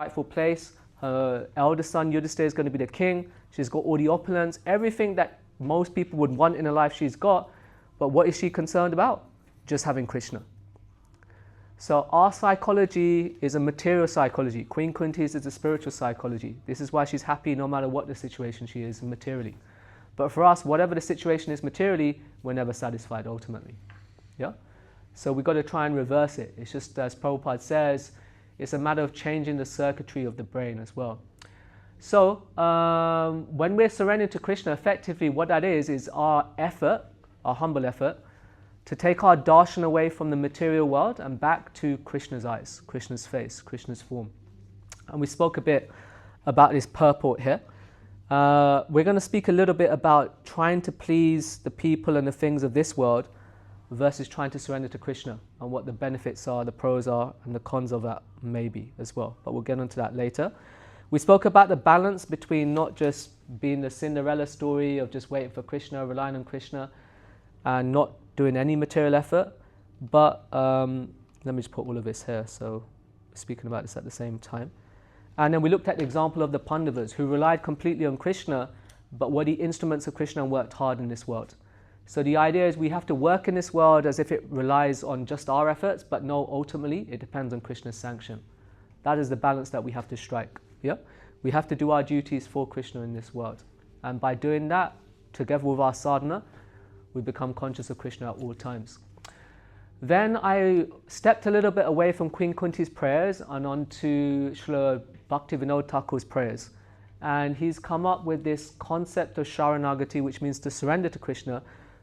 rightful place. Her eldest son Yudhisthira is going to be the king. She's got all the opulence, everything that most people would want in a life she's got. But what is she concerned about? Just having Krishna. So our psychology is a material psychology. Queen Kunti's is a spiritual psychology. This is why she's happy no matter what the situation she is materially. But for us, whatever the situation is materially, we're never satisfied ultimately. Yeah? So we've got to try and reverse it. It's just, as Prabhupada says, it's a matter of changing the circuitry of the brain as well. So when we're surrendering to Krishna, effectively what that is our effort, our humble effort, to take our darshan away from the material world and back to Krishna's eyes, Krishna's face, Krishna's form. And we spoke a bit about this purport here. We're going to speak a little bit about trying to please the people and the things of this world versus trying to surrender to Krishna, and what the benefits are, the pros are, and the cons of that maybe as well. But we'll get into that later. We spoke about the balance between not just being the Cinderella story of just waiting for Krishna, relying on Krishna, and not doing any material effort. But let me just put all of this here, so speaking about this at the same time. And then we looked at the example of the Pandavas who relied completely on Krishna, but were the instruments of Krishna and worked hard in this world. So the idea is we have to work in this world as if it relies on just our efforts, but no, ultimately it depends on Krishna's sanction. That is the balance that we have to strike. Yeah? We have to do our duties for Krishna in this world. And by doing that, together with our sadhana, we become conscious of Krishna at all times. Then I stepped a little bit away from Queen Kunti's prayers and onto Srila Bhaktivinoda Thakur's prayers. And he's come up with this concept of Sharanagati, which means to surrender to Krishna.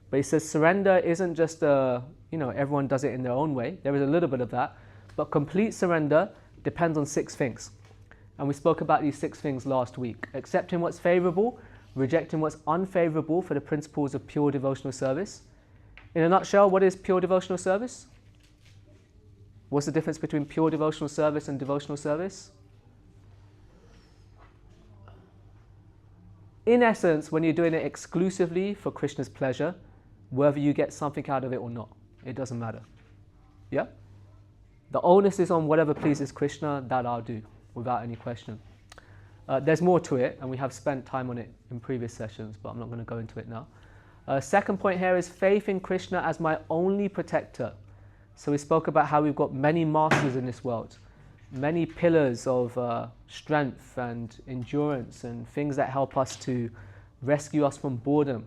But he says surrender isn't just everyone does it in their own way. There is a little bit of that. But complete surrender depends on 6 things. And we spoke about these 6 things last week. Accepting what's favorable, rejecting what's unfavorable for the principles of pure devotional service. In a nutshell, what is pure devotional service? What's the difference between pure devotional service and devotional service? In essence, when you're doing it exclusively for Krishna's pleasure, whether you get something out of it or not, it doesn't matter. Yeah? The onus is on whatever pleases Krishna, that I'll do, without any question. There's more to it, and we have spent time on it in previous sessions, but I'm not going to go into it now. Second point here is faith in Krishna as my only protector. So we spoke about how we've got many masters in this world, many pillars of strength and endurance and things that help us to rescue us from boredom,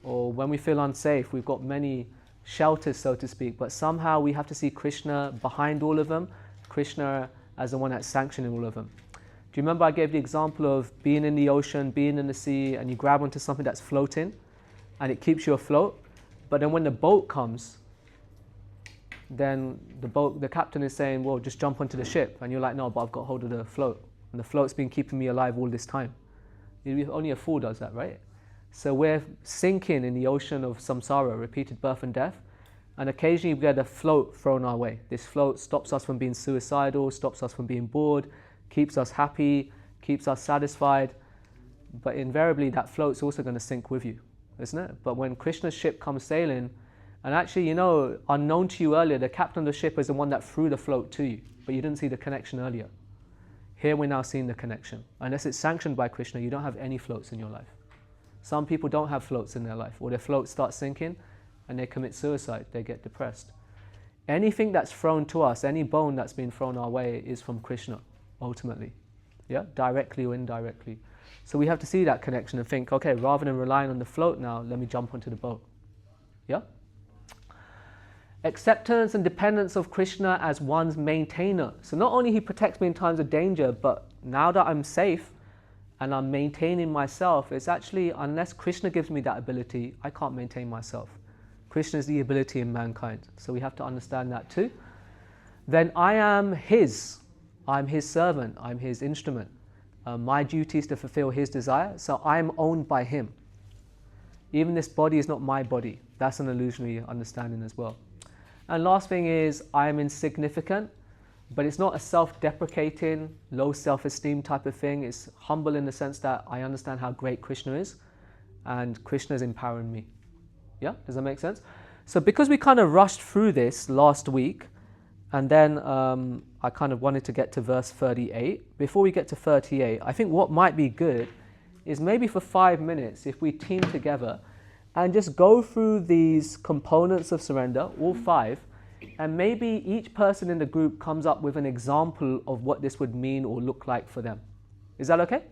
or when we feel unsafe, we've got many shelters, so to speak, but somehow we have to see Krishna behind all of them, Krishna as the one that's sanctioning all of them. Do you remember I gave the example of being in the ocean, being in the sea, and you grab onto something that's floating and it keeps you afloat, but then when the boat comes, then the captain is saying, well, just jump onto the ship, and you're like, no, but I've got hold of the float, and the float's been keeping me alive all this time. Only a fool does that, right? So we're sinking in the ocean of samsara, repeated birth and death, and occasionally we get a float thrown our way. This float stops us from being suicidal, stops us from being bored, keeps us happy, keeps us satisfied, but invariably that float's also going to sink with you, isn't it? But when Krishna's ship comes sailing, and actually, unknown to you earlier, the captain of the ship is the one that threw the float to you, but you didn't see the connection earlier. Here we're now seeing the connection. Unless it's sanctioned by Krishna, you don't have any floats in your life. Some people don't have floats in their life, or their floats start sinking and they commit suicide, they get depressed. Anything that's thrown to us, any bone that's been thrown our way is from Krishna, ultimately. Yeah, directly or indirectly. So we have to see that connection and think, okay, rather than relying on the float now, let me jump onto the boat. Yeah? Acceptance and dependence of Krishna as one's maintainer. So not only he protects me in times of danger, but now that I'm safe and I'm maintaining myself, it's actually, unless Krishna gives me that ability, I can't maintain myself. Krishna is the ability in mankind. So we have to understand that too. Then I am his. I'm his servant. I'm his instrument. My duty is to fulfill his desire. So I'm owned by him. Even this body is not my body. That's an illusionary understanding as well. And last thing is, I am insignificant, but it's not a self-deprecating, low self-esteem type of thing. It's humble in the sense that I understand how great Krishna is, and Krishna is empowering me. Yeah, does that make sense? So because we kind of rushed through this last week, And then I kind of wanted to get to verse 38. Before we get to 38, I think what might be good is maybe for 5 minutes, if we team together and just go through these components of surrender, all 5, and maybe each person in the group comes up with an example of what this would mean or look like for them. Is that okay?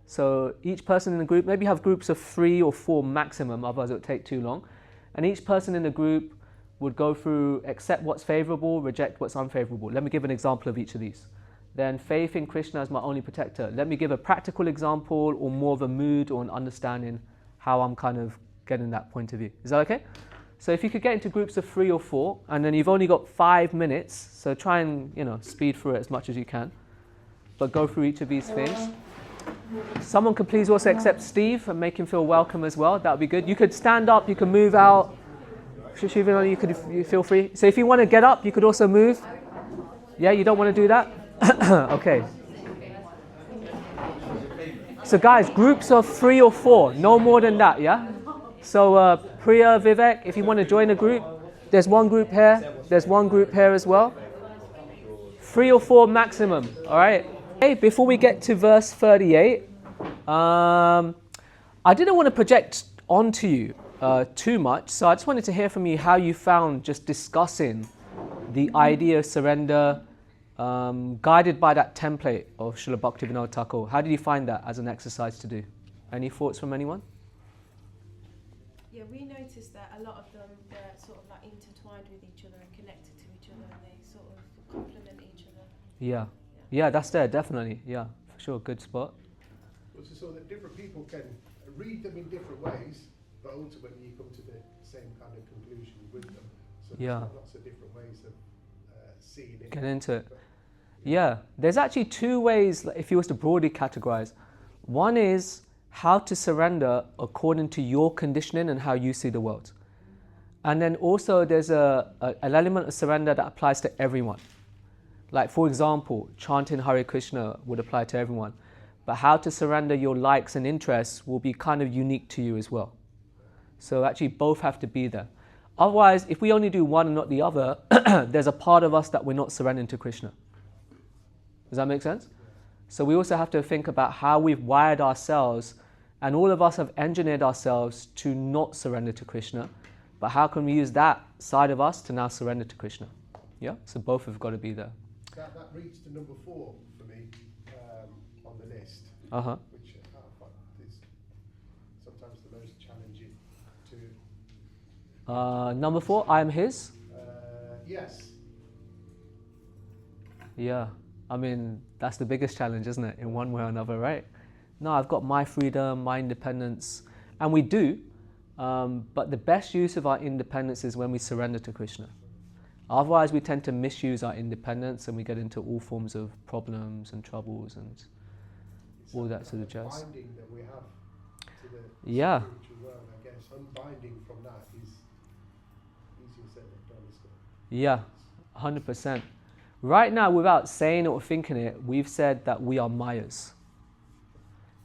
So each person in the group, maybe have groups of 3 or 4 maximum, otherwise it would take too long. And each person in the group would go through, accept what's favorable, reject what's unfavorable. Let me give an example of each of these. Then faith in Krishna as my only protector. Let me give a practical example or more of a mood or an understanding how I'm kind of getting that point of view. Is that okay? So if you could get into groups of 3 or 4, and then you've only got 5 minutes, so try and, speed through it as much as you can, but go through each of these things. Someone could please also accept Steve and make him feel welcome as well. That would be good. You could stand up, you could move out. Shivana, you feel free. So if you want to get up, you could also move. Yeah, you don't want to do that? Okay. So guys, groups of 3 or 4, no more than that, yeah? So Priya, Vivek, if you want to join a group, there's one group here, there's one group here as well. 3 or 4 maximum, all right? Okay, before we get to verse 38, I didn't want to project onto you too much, so I just wanted to hear from you how you found just discussing the idea of surrender guided by that template of Srila Bhaktivinoda Thakur. How did you find that as an exercise to do? Any thoughts from anyone? Yeah, we noticed that a lot of them, they're sort of like intertwined with each other and connected to each other, and they sort of complement each other. Yeah, that's there, definitely. Yeah, for sure, good spot. So that different people can read them in different ways, but ultimately you come to the same kind of conclusion with them. So there's lots of different ways of seeing it. Get into it. Yeah, there's actually 2 ways, if you was to broadly categorize. One is how to surrender according to your conditioning and how you see the world. And then also there's an element of surrender that applies to everyone. Like for example, chanting Hare Krishna would apply to everyone. But how to surrender your likes and interests will be kind of unique to you as well. So actually both have to be there. Otherwise, if we only do one and not the other, there's a part of us that we're not surrendering to Krishna. Does that make sense? So we also have to think about how we've wired ourselves, and all of us have engineered ourselves to not surrender to Krishna. But how can we use that side of us to now surrender to Krishna? Yeah, so both have got to be there. That reads to number 4 for me on the list, which I find is sometimes the most challenging to. Number 4, I am His. Yes. Yeah, I mean, that's the biggest challenge, isn't it? In one way or another, right? No, I've got my freedom, my independence, and we do. But the best use of our independence is when we surrender to Krishna. Otherwise, we tend to misuse our independence and we get into all forms of problems and troubles and all that sort of jazz. Binding that we have to the spiritual world, I guess. Unbinding from that is easier said than done, isn't it? Yeah, 100%. Right now, without saying it or thinking it, we've said that we are Mayas.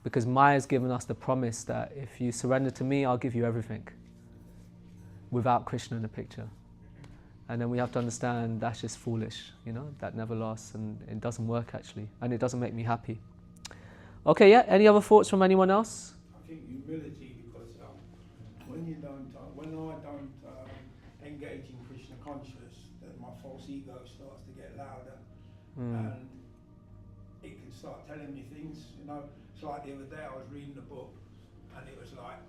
Because Maya's given us the promise that if you surrender to me, I'll give you everything. Without Krishna in the picture. And then we have to understand that's just foolish, that never lasts and it doesn't work actually. And it doesn't make me happy. Okay, yeah, any other thoughts from anyone else? I think humility, because when I don't engage in Krishna consciousness, then my false ego starts to get louder and it can start telling me things, It's like the other day I was reading a book and it was like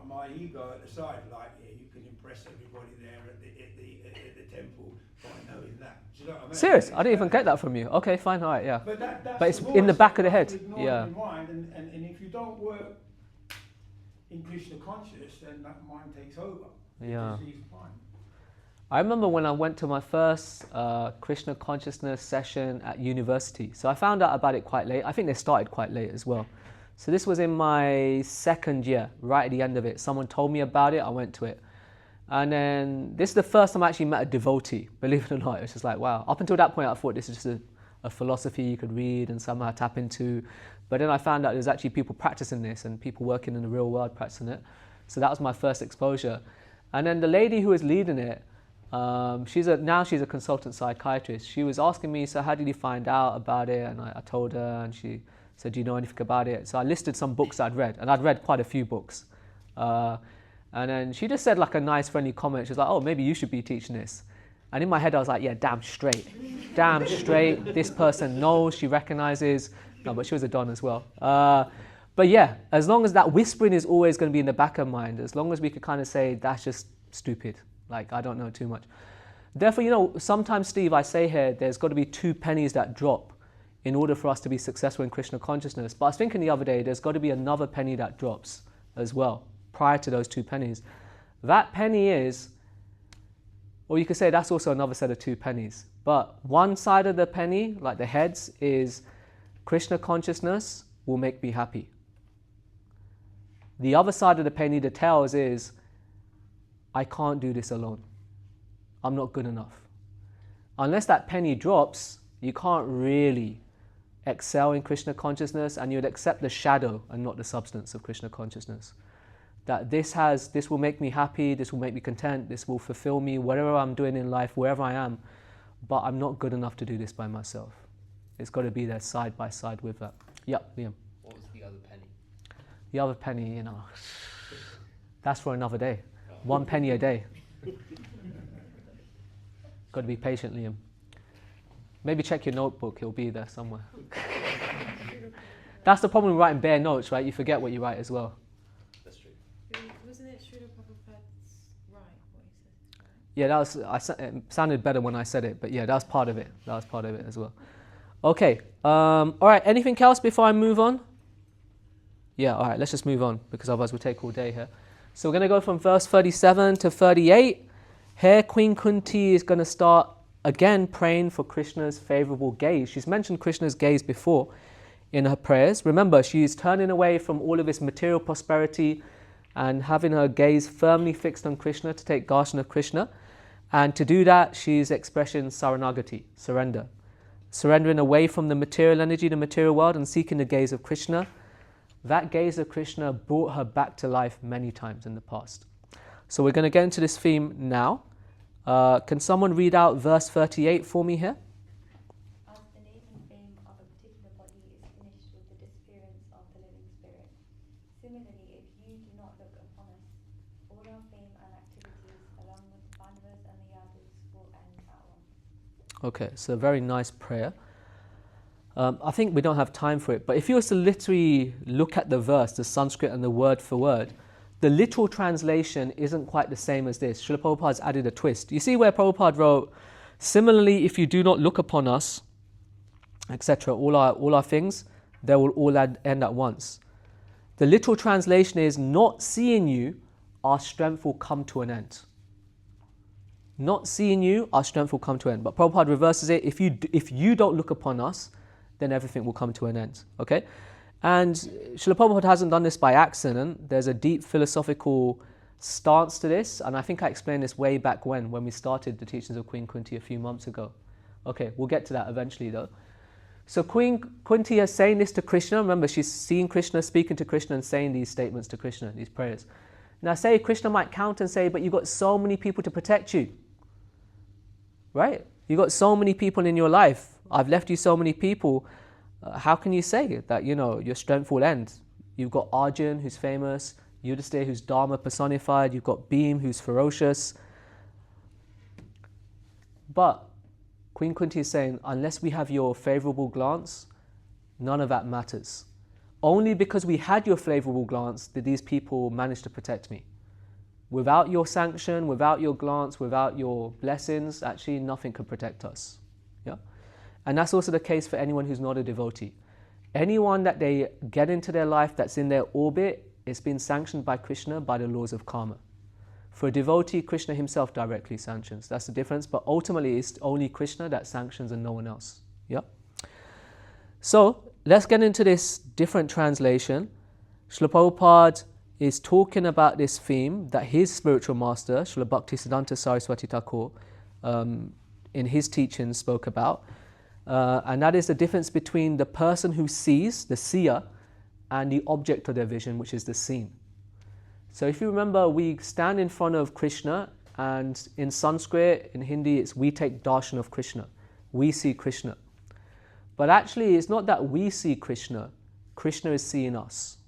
my ego at the side, like, you can impress everybody there at the temple by knowing that. Do you know what I mean? Serious? I didn't even get that from you. Okay, fine, all right, yeah. But it's in the back of the head. Yeah. Mind, and if you don't work in Krishna consciousness, then that mind takes over. Yeah. It just mind. I remember when I went to my first Krishna consciousness session at university. So I found out about it quite late. I think they started quite late as well. So this was in my 2nd year, right at the end of it. Someone told me about it, I went to it. And then this is the first time I actually met a devotee, believe it or not. It was just like, wow. Up until that point, I thought this is just a philosophy you could read and somehow tap into. But then I found out there's actually people practicing this and people working in the real world practicing it. So that was my first exposure. And then the lady who was leading it, Now she's a consultant psychiatrist. She was asking me, so how did you find out about it? And I told her, and she said, do you know anything about it? So I listed some books I'd read, and I'd read quite a few books. And then she just said like a nice friendly comment. She was like, oh, maybe you should be teaching this. And in my head I was like, yeah, damn straight. Damn straight. This person knows, she recognizes. No, but she was a don as well. But yeah, as long as that whispering is always going to be in the back of mind, as long as we could kind of say, that's just stupid. Like, I don't know too much. Therefore, sometimes, Steve, I say here, there's got to be 2 pennies that drop in order for us to be successful in Krishna consciousness. But I was thinking the other day, there's got to be another penny that drops as well, prior to those 2 pennies. That penny is, or you could say that's also another set of 2 pennies. But one side of the penny, like the heads, is Krishna consciousness will make me happy. The other side of the penny, the tails, is I can't do this alone. I'm not good enough. Unless that penny drops, you can't really excel in Krishna consciousness, and you'd accept the shadow and not the substance of Krishna consciousness. That this will make me happy, this will make me content, this will fulfill me, whatever I'm doing in life, wherever I am, but I'm not good enough to do this by myself. It's got to be there side by side with that. Yep, Liam. What was the other penny? The other penny, that's for another day. 1 penny a day. Got to be patient, Liam. Maybe check your notebook, it'll be there somewhere. That's the problem with writing bare notes, right? You forget what you write as well. That's true. Wasn't it Srila Prabhupada's right, what he said? Yeah, it sounded better when I said it, but yeah, that was part of it. That was part of it as well. Okay, all right, anything else before I move on? Yeah, all right, let's just move on, because otherwise we'll take all day here. So we're going to go from verse 37 to 38. Here, Queen Kunti is going to start again praying for Krishna's favorable gaze. She's mentioned Krishna's gaze before in her prayers. Remember, she's turning away from all of this material prosperity and having her gaze firmly fixed on Krishna to take darshan of Krishna. And to do that, she's expressing saranagati, surrender. Surrendering away from the material energy, the material world, and seeking the gaze of Krishna. That gaze of Krishna brought her back to life many times in the past. So we're going to get into this theme now. Can someone read out verse 38 for me here? As the name and fame of a particular body is finished with the disappearance of the living spirit. Similarly, if you do not look upon us, all our fame and activities, along with the Pandavas and the Yadavas, will end at once. Okay, so a very nice prayer. I think we don't have time for it, but if you were to literally look at the verse, the Sanskrit and the word for word, the literal translation isn't quite the same as this. Srila Prabhupada's added a twist. You see where Prabhupada wrote, similarly, if you do not look upon us, etc., all our things, they will all end at once. The literal translation is, not seeing you, our strength will come to an end. Not seeing you, our strength will come to an end. But Prabhupada reverses it, if you don't look upon us, then everything will come to an end. Okay? And Srila Prabhupada hasn't done this by accident. There's a deep philosophical stance to this, and I think I explained this way back when we started the teachings of Queen Kunti a few months ago. Okay, we'll get to that eventually though. So Queen Kunti is saying this to Krishna. Remember, she's seeing Krishna, speaking to Krishna and saying these statements to Krishna, these prayers. Now say Krishna might counter and say, but you've got so many people to protect you. Right? You've got so many people in your life. I've left you so many people. How can you say that, your strength will end? You've got Arjun, who's famous, Yudhisthira, who's Dharma personified, you've got Bhim, who's ferocious. But Queen Kunti is saying, unless we have your favorable glance, none of that matters. Only because we had your favorable glance did these people manage to protect me. Without your sanction, without your glance, without your blessings, actually nothing could protect us. Yeah? And that's also the case for anyone who's not a devotee. Anyone that they get into their life that's in their orbit, it's been sanctioned by Krishna by the laws of karma. For a devotee, Krishna himself directly sanctions. That's the difference, but ultimately it's only Krishna that sanctions and no one else. Yeah? So, let's get into this different translation. Srila Prabhupada is talking about this theme that his spiritual master, Srila Bhaktisiddhanta Saraswati Thakur, in his teachings spoke about. And that is the difference between the person who sees, the seer, and the object of their vision, which is the seen. So if you remember, we stand in front of Krishna And in Sanskrit, in Hindi, it's we take darshan of Krishna. We see Krishna. But actually, it's not that we see Krishna. Krishna is seeing us.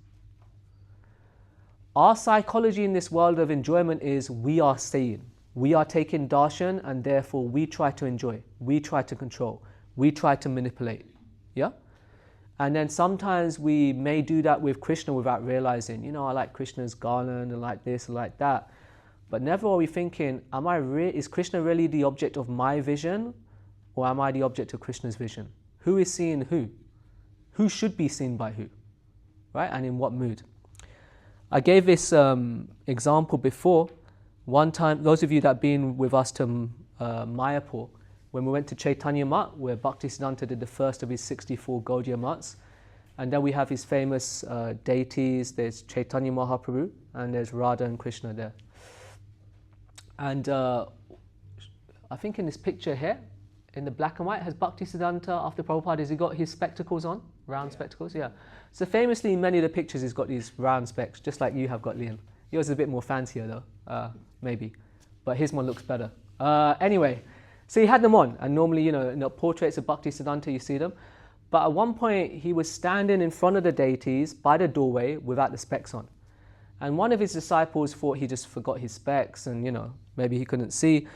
Our psychology in this world of enjoyment is we are seeing. We are taking darshan, and therefore we try to enjoy. We try to control. We try to manipulate. Yeah? And then sometimes we may do that with Krishna without realizing, you know, I like Krishna's garland, and like this, and like that. But never are we thinking, is Krishna really the object of my vision, or am I the object of Krishna's vision? Who is seeing who? Who should be seen by who? Right? And in what mood? I gave this example before. One time, those of you that have been with us to Mayapur, when we went to Chaitanya Mat, where Bhaktisiddhanta did the first of his 64 Gaudiya Mats, and then we have his famous deities. There's Chaitanya Mahaprabhu, and there's Radha and Krishna there. And I think in this picture here, in the black and white, has Bhaktisiddhanta, after Prabhupada, has he got his spectacles on? Round spectacles, yeah. So famously, in many of the pictures, he's got these round specs, just like you have got, Liam. Yours is a bit more fancier though, maybe. But his one looks better. Anyway, so he had them on. And normally, you know, in the portraits of Bhaktisiddhanta, you see them. But at one point, he was standing in front of the deities by the doorway without the specs on. And one of his disciples thought he just forgot his specs and, you know, maybe he couldn't see.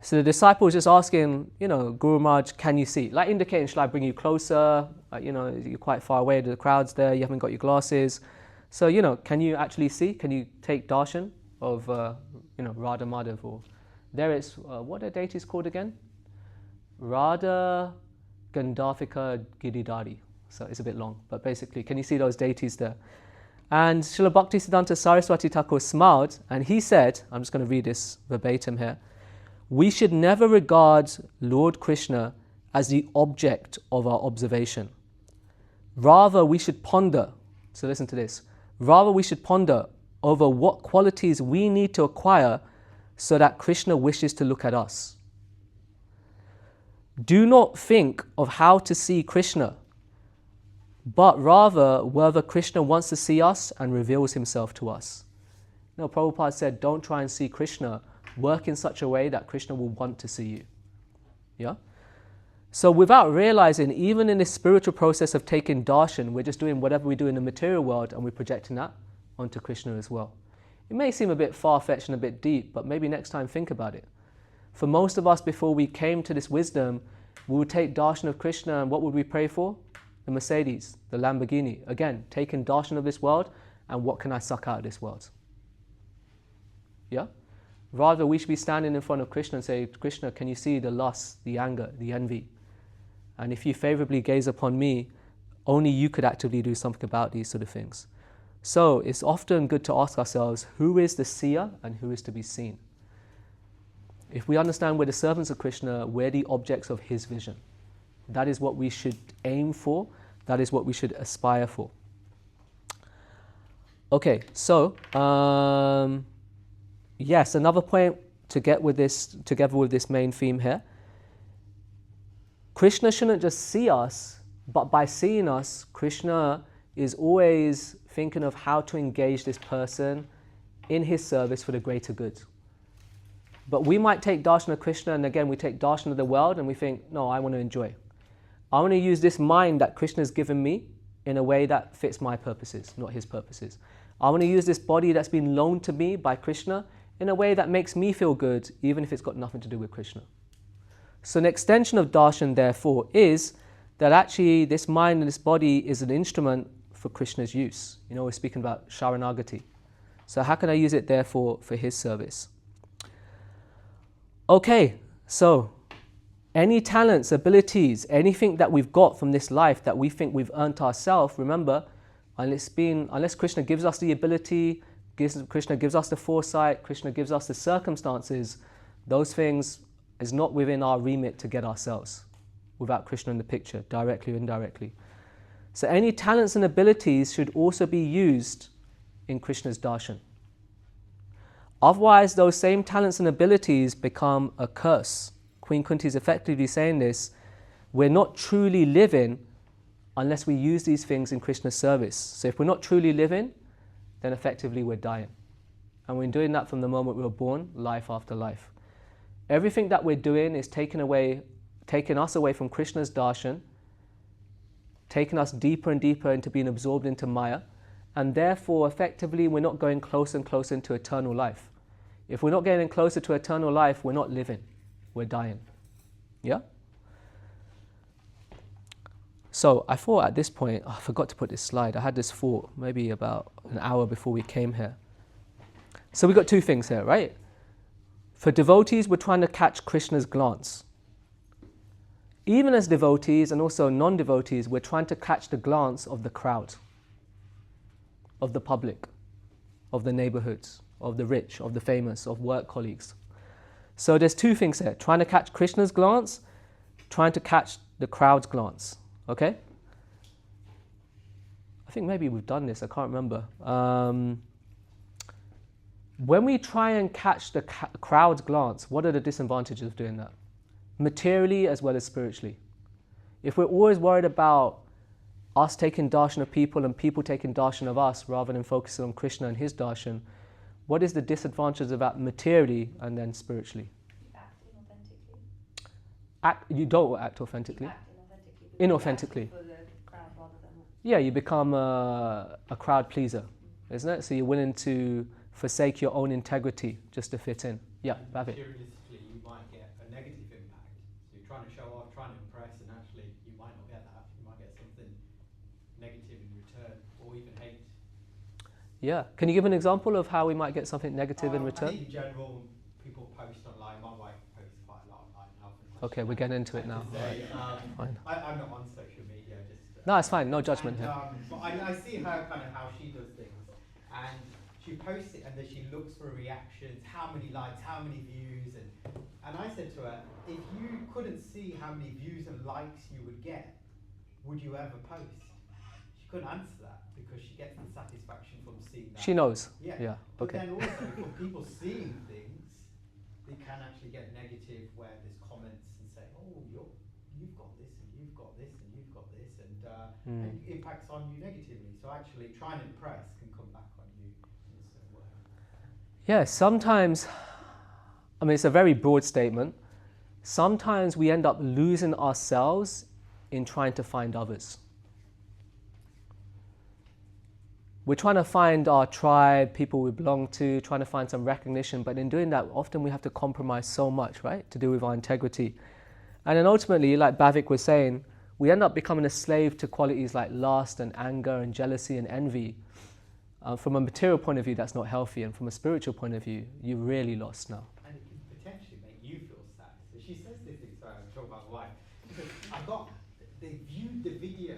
So the disciple was just asking, you know, Guru Maharaj, can you see? Like indicating, shall I bring you closer? You know, you're quite far away, the crowd's there, you haven't got your glasses. So, you know, can you actually see? Can you take darshan of, you know, Radha Madhav? Or there it's, what are deities called again? Radha Gandharvika Giridhari. So it's a bit long, but basically, can you see those deities there? And Srila Bhaktisiddhanta Saraswati Thakur smiled, and he said, I'm just going to read this verbatim here, we should never regard Lord Krishna as the object of our observation. Rather, we should ponder, so listen to this, rather we should ponder over what qualities we need to acquire so that Krishna wishes to look at us. Do not think of how to see Krishna, but rather whether Krishna wants to see us and reveals himself to us. You know, Prabhupada said, don't try and see Krishna, work in such a way that Krishna will want to see you. Yeah? So without realizing, even in this spiritual process of taking darshan, we're just doing whatever we do in the material world and we're projecting that onto Krishna as well. It may seem a bit far-fetched and a bit deep, but maybe next time think about it. For most of us, before we came to this wisdom, we would take darshan of Krishna, and what would we pray for? The Mercedes, the Lamborghini. Again, taking darshan of this world, and what can I suck out of this world? Yeah? Rather, we should be standing in front of Krishna and say, Krishna, can you see the lust, the anger, the envy? And if you favorably gaze upon me, only you could actively do something about these sort of things. So it's often good to ask ourselves, who is the seer and who is to be seen? If we understand we're the servants of Krishna, we're the objects of his vision. That is what we should aim for. That is what we should aspire for. Okay, so yes, another point to get with this, together with this main theme here. Krishna shouldn't just see us, but by seeing us, Krishna is always thinking of how to engage this person in his service for the greater good. But we might take darshan of Krishna, and again we take darshan of the world, and we think, no, I want to enjoy. I want to use this mind that Krishna has given me in a way that fits my purposes, not his purposes. I want to use this body that's been loaned to me by Krishna in a way that makes me feel good, even if it's got nothing to do with Krishna. So an extension of darshan, therefore, is that actually this mind and this body is an instrument for Krishna's use. You know, we're speaking about Sharanagati. So how can I use it, therefore, for his service? Okay, so any talents, abilities, anything that we've got from this life that we think we've earned ourselves, remember, unless Krishna gives us the ability, Krishna gives us the foresight, Krishna gives us the circumstances, those things is not within our remit to get ourselves without Krishna in the picture, directly or indirectly. So any talents and abilities should also be used in Krishna's darshan. Otherwise, those same talents and abilities become a curse. Queen Kunti is effectively saying this, we're not truly living unless we use these things in Krishna's service. So if we're not truly living, then effectively we're dying. And we're doing that from the moment we were born, life after life. Everything that we're doing is taking us away from Krishna's darshan, taking us deeper and deeper into being absorbed into Maya, and therefore effectively we're not going closer and closer into eternal life. If we're not getting closer to eternal life, we're not living, we're dying. Yeah? So I thought at this point, I forgot to put this slide, I had this thought maybe about an hour before we came here. So we got two things here, right? For devotees, we're trying to catch Krishna's glance. Even as devotees and also non-devotees, we're trying to catch the glance of the crowd, of the public, of the neighborhoods, of the rich, of the famous, of work colleagues. So there's two things here, trying to catch Krishna's glance, trying to catch the crowd's glance, okay? I think maybe we've done this, I can't remember. When we try and catch the crowd's glance, what are the disadvantages of doing that? Materially as well as spiritually. If we're always worried about us taking darshan of people and people taking darshan of us rather than focusing on Krishna and his darshan, what is the disadvantage of that materially and then spiritually? Acting authentically. You don't act authentically. Inauthentically. For the crowd rather than... Yeah, you become a crowd pleaser, isn't it? So you're willing to forsake your own integrity just to fit in. Yeah, Bhavik. Materialistically, you might get a negative impact. So you're trying to show off, trying to impress, and actually you might not get that. You might get something negative in return, or even hate. Yeah. Can you give an example of how we might get something negative in I return? think in general, people post online. My wife posts quite a lot online now. Okay, we're getting into it now. Fine. I'm not on social media. No, it's fine. No judgment here. But I see her kind of how she does things, and she posts it, and then she looks for reactions, how many likes, how many views, and I said to her, if you couldn't see how many views and likes you would get, would you ever post? She couldn't answer that because she gets the satisfaction from seeing that. She knows. Yeah. Yeah. But Okay. then also, for people seeing things, they can actually get negative where there's comments and say, oh, you've got this, and you've got this, and you've got this, and it impacts on you negatively. So actually, trying to impress can come back on you in a certain way. Yeah, sometimes, I mean, it's a very broad statement. Sometimes we end up losing ourselves in trying to find others. We're trying to find our tribe, people we belong to, trying to find some recognition, but in doing that, often we have to compromise so much, right, to do with our integrity. And then ultimately, like Bhavik was saying, we end up becoming a slave to qualities like lust and anger and jealousy and envy. From a material point of view, that's not healthy, and from a spiritual point of view, you're really lost now. And it can potentially make you feel sad. So she says this thing, sorry, I'm talking about why. Because they viewed the video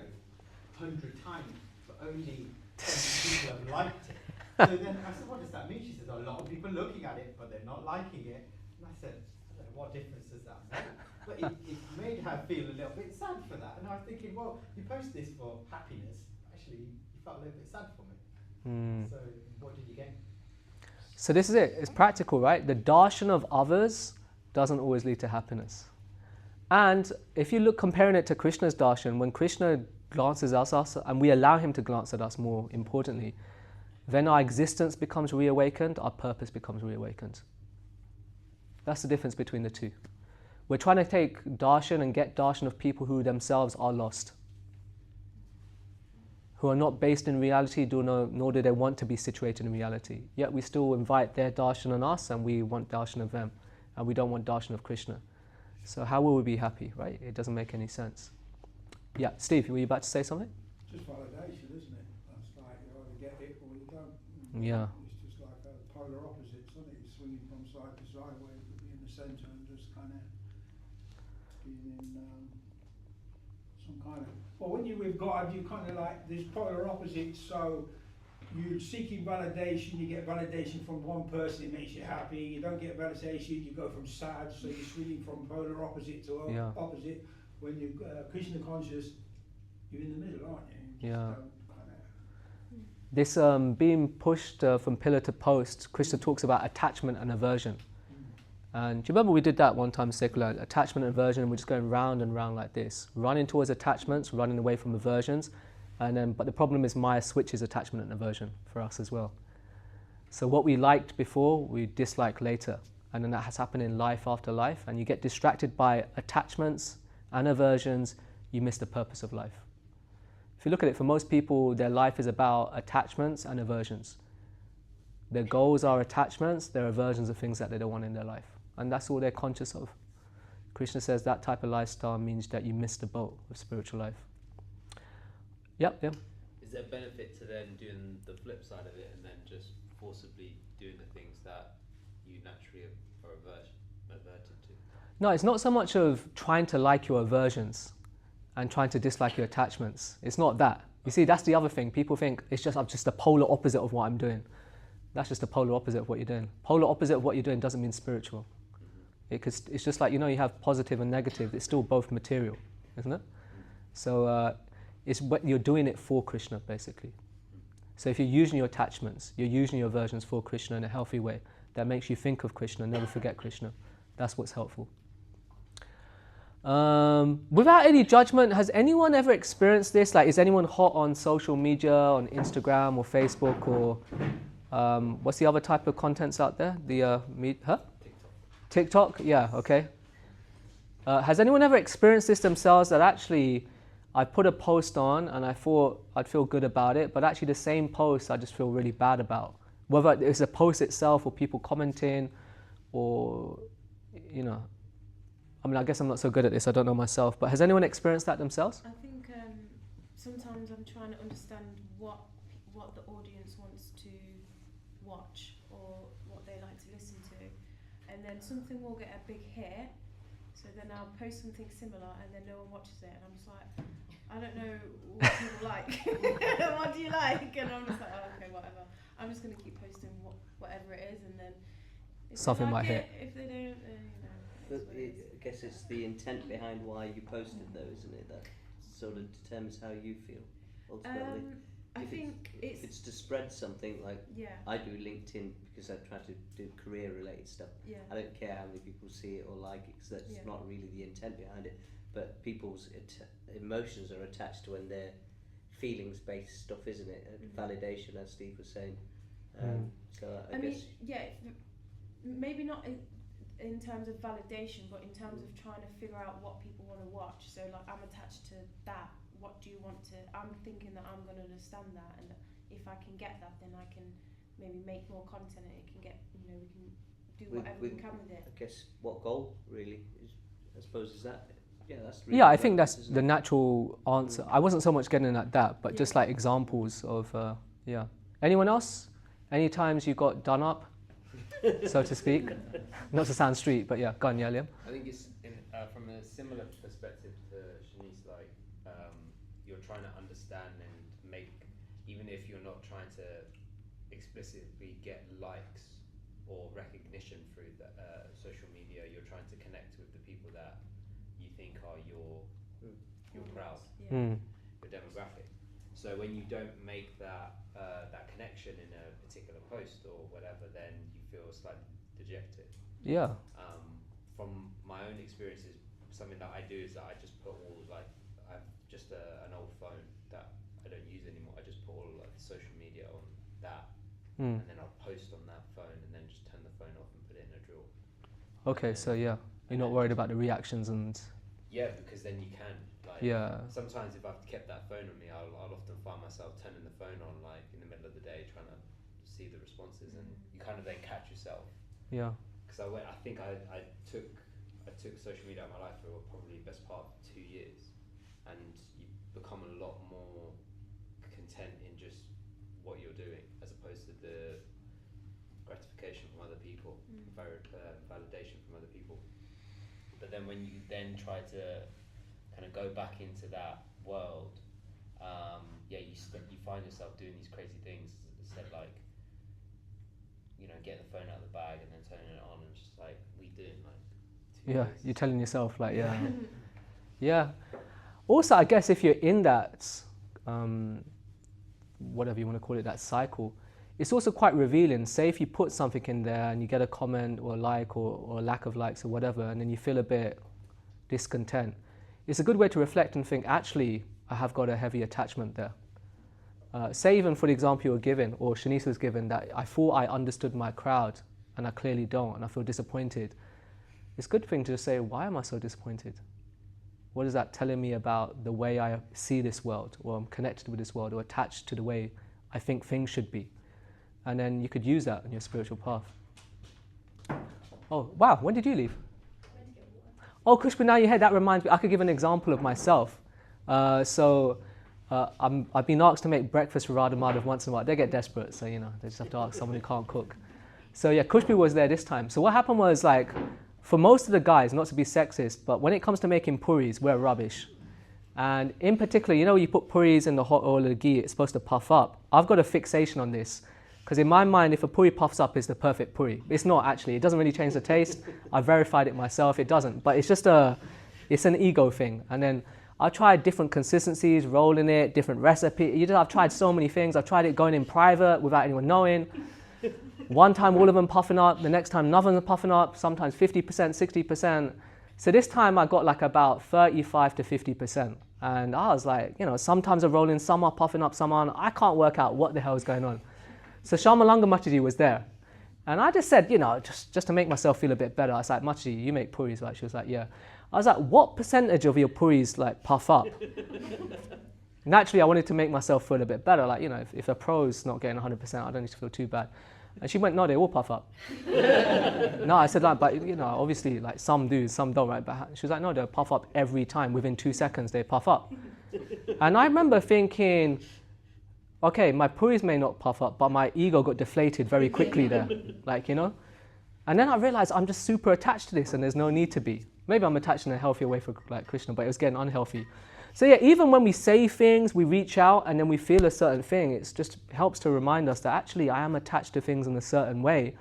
100 times, but only 20 people have liked it. So then I said, what does that mean? She says, a lot of people looking at it, but they're not liking it. And I said, I don't know, what difference does that make? But it made her feel a little bit sad for that. And I was thinking, well, you post this for happiness. Actually, you felt a little bit sad for me. So what did you get? So this is it. It's practical, right? The darshan of others doesn't always lead to happiness. And if you look comparing it to Krishna's darshan, when Krishna glances at us and we allow him to glance at us more importantly, then our existence becomes reawakened, our purpose becomes reawakened. That's the difference between the two. We're trying to take darshan and get darshan of people who themselves are lost, who are not based in reality, nor do they want to be situated in reality. Yet we still invite their darshan on us, and we want darshan of them, and we don't want darshan of Krishna. So how will we be happy, right? It doesn't make any sense. Yeah, Steve, were you about to say something? Just validation, isn't it? That's like you either get it or you don't. Yeah. It's just like a polar opposites, isn't it? It's swinging from side to side where you could be in the centre and just kind of being in some kind of... Well, when you're with God, you kind of like, there's polar opposites, so you're seeking validation, you get validation from one person, it makes you happy. You don't get validation, you go from sad, so you're swinging from polar opposite to opposite. When you're Krishna conscious, you're in the middle, aren't you? You just This being pushed from pillar to post, Krishna talks about attachment and aversion. And do you remember we did that one time, secular attachment and aversion, and we're just going round and round like this, running towards attachments, running away from aversions, and then but the problem is Maya switches attachment and aversion for us as well. So what we liked before, we dislike later. And then that has happened in life after life. And you get distracted by attachments and aversions, you miss the purpose of life. If you look at it, for most people, their life is about attachments and aversions. Their goals are attachments, their aversions are things that they don't want in their life. And that's all they're conscious of. Krishna says that type of lifestyle means that you miss the boat of spiritual life. Yep. Is there a benefit to then doing the flip side of it and then just forcibly doing the things that you naturally are averted to? No, it's not so much of trying to like your aversions and trying to dislike your attachments. It's not that. You see, that's the other thing. People think I'm just the polar opposite of what I'm doing. That's just the polar opposite of what you're doing. Polar opposite of what you're doing doesn't mean spiritual. It's just like, you have positive and negative. It's still both material, isn't it? So it's what you're doing it for Krishna, basically. So if you're using your attachments, you're using your aversions for Krishna in a healthy way, that makes you think of Krishna, never forget Krishna. That's what's helpful. Without any judgment, has anyone ever experienced this? Like, is anyone hot on social media, on Instagram or Facebook or what's the other type of contents out there? TikTok? Yeah, okay. Has anyone ever experienced this themselves, that actually I put a post on and I thought I'd feel good about it, but actually the same post I just feel really bad about? Whether it's a post itself or people commenting or, I guess I'm not so good at this, I don't know myself, but has anyone experienced that themselves? I think sometimes I'm trying to understand what the audience wants to watch or what they like to listen to, and then something will get a big hit, so then I'll post something similar and then no one watches it, and I'm just like, I don't know what people like. What do you like? And I'm just like, oh, okay, whatever. I'm just going to keep posting whatever it is, and then if something they like might hit. If they don't, then But I guess it's the intent behind why you posted though, isn't it? That sort of determines how you feel, ultimately. I think if it's to spread something, like yeah. I do LinkedIn because I try to do career-related stuff. Yeah. I don't care how many people see it or like it, because that's not really the intent behind it. But people's emotions are attached to when they're feelings-based stuff, isn't it? Validation, as Steve was saying. So I guess maybe not in terms of validation, but in terms of trying to figure out what people want to watch. So like, I'm attached to that. What do you want to? I'm thinking that I'm going to understand that, and if I can get that, then I can maybe make more content, and it can get, we can do whatever we can with it. I guess what goal really is, I suppose, is that. Yeah, that's really I think that's the natural answer. I wasn't so much getting at that, but just like examples of Anyone else? Any times you got done up, so to speak? Not to sound street, but yeah, go on, Liam. I think it's from a similar perspective to Shanice, like you're trying to understand and make, even if you're not trying to explicitly get likes or recognition through the, social media, you're trying to connect with the people that you think are your crowd, your demographic. So when you don't make that connection in a particular post or whatever, then you feel slightly dejected. Yeah. From my own experiences, something that I do is that I just put all, like, I have just an old phone that I don't use anymore. I just put all like social media on that, and then I'll post on that phone, and then just turn the phone off and put it in a drawer. Okay, so yeah, you're not worried about the reactions and. Yeah, because then you can. Like, sometimes if I've kept that phone on me, I'll often find myself turning the phone on, like in the middle of the day, trying to see the responses, and you kind of then catch yourself. Yeah. Because I think I took social media out of my life for probably the best part of 2 years, and you become a lot more content in just what you're doing, as opposed to the gratification from other people, validation from other people. But then when you then try to kind of go back into that world, you find yourself doing these crazy things. Instead, like, getting the phone out of the bag and then turning it on, and just like, we doing like 2 days. You're telling yourself like, yeah. Also, I guess if you're in that, whatever you want to call it, that cycle, it's also quite revealing. Say if you put something in there and you get a comment or a like or a lack of likes or whatever, and then you feel a bit discontent, it's a good way to reflect and think, actually, I have got a heavy attachment there. Say even for the example you were given, or Shanice was given, that I thought I understood my crowd and I clearly don't, and I feel disappointed. It's a good thing to just say, why am I so disappointed? What is that telling me about the way I see this world, or I'm connected with this world, or attached to the way I think things should be? And then you could use that in your spiritual path. Oh, wow, when did you leave? Oh, Kushbu, now you hear, that reminds me, I could give an example of myself. I've been asked to make breakfast for Radha Madhav once in a while. They get desperate, so, they just have to ask someone who can't cook. So yeah, Kushbu was there this time. So what happened was, like, for most of the guys, not to be sexist, but when it comes to making puris, we're rubbish. And in particular, you put puris in the hot oil or the ghee, it's supposed to puff up. I've got a fixation on this, because in my mind, if a puri puffs up, it's the perfect puri. It's not actually. It doesn't really change the taste. I've verified it myself. It doesn't. But it's just it's an ego thing. And then I tried different consistencies, rolling it, different recipes. I've tried so many things. I've tried it going in private without anyone knowing. One time all of them puffing up, the next time none of them puffing up, sometimes 50%, 60%. So this time I got like about 35 to 50%. And I was like, sometimes they're rolling, some are puffing up, some aren't. I can't work out what the hell is going on. So Shamalanga Mataji was there. And I just said, just to make myself feel a bit better, I was like, Mataji, you make puris, right? She was like, yeah. I was like, what percentage of your puris like puff up? Naturally, I wanted to make myself feel a bit better. Like, if a pro's not getting 100%, I don't need to feel too bad. And she went, no, they all puff up. No, I said, like, but, obviously, like, some do, some don't, right? But she was like, no, they puff up every time. Within 2 seconds, they puff up. And I remember thinking, okay, my puris may not puff up, but my ego got deflated very quickly there. Like, And then I realized I'm just super attached to this and there's no need to be. Maybe I'm attached in a healthier way for like Krishna, but it was getting unhealthy. So yeah, even when we say things, we reach out and then we feel a certain thing, it just helps to remind us that actually I am attached to things in a certain way.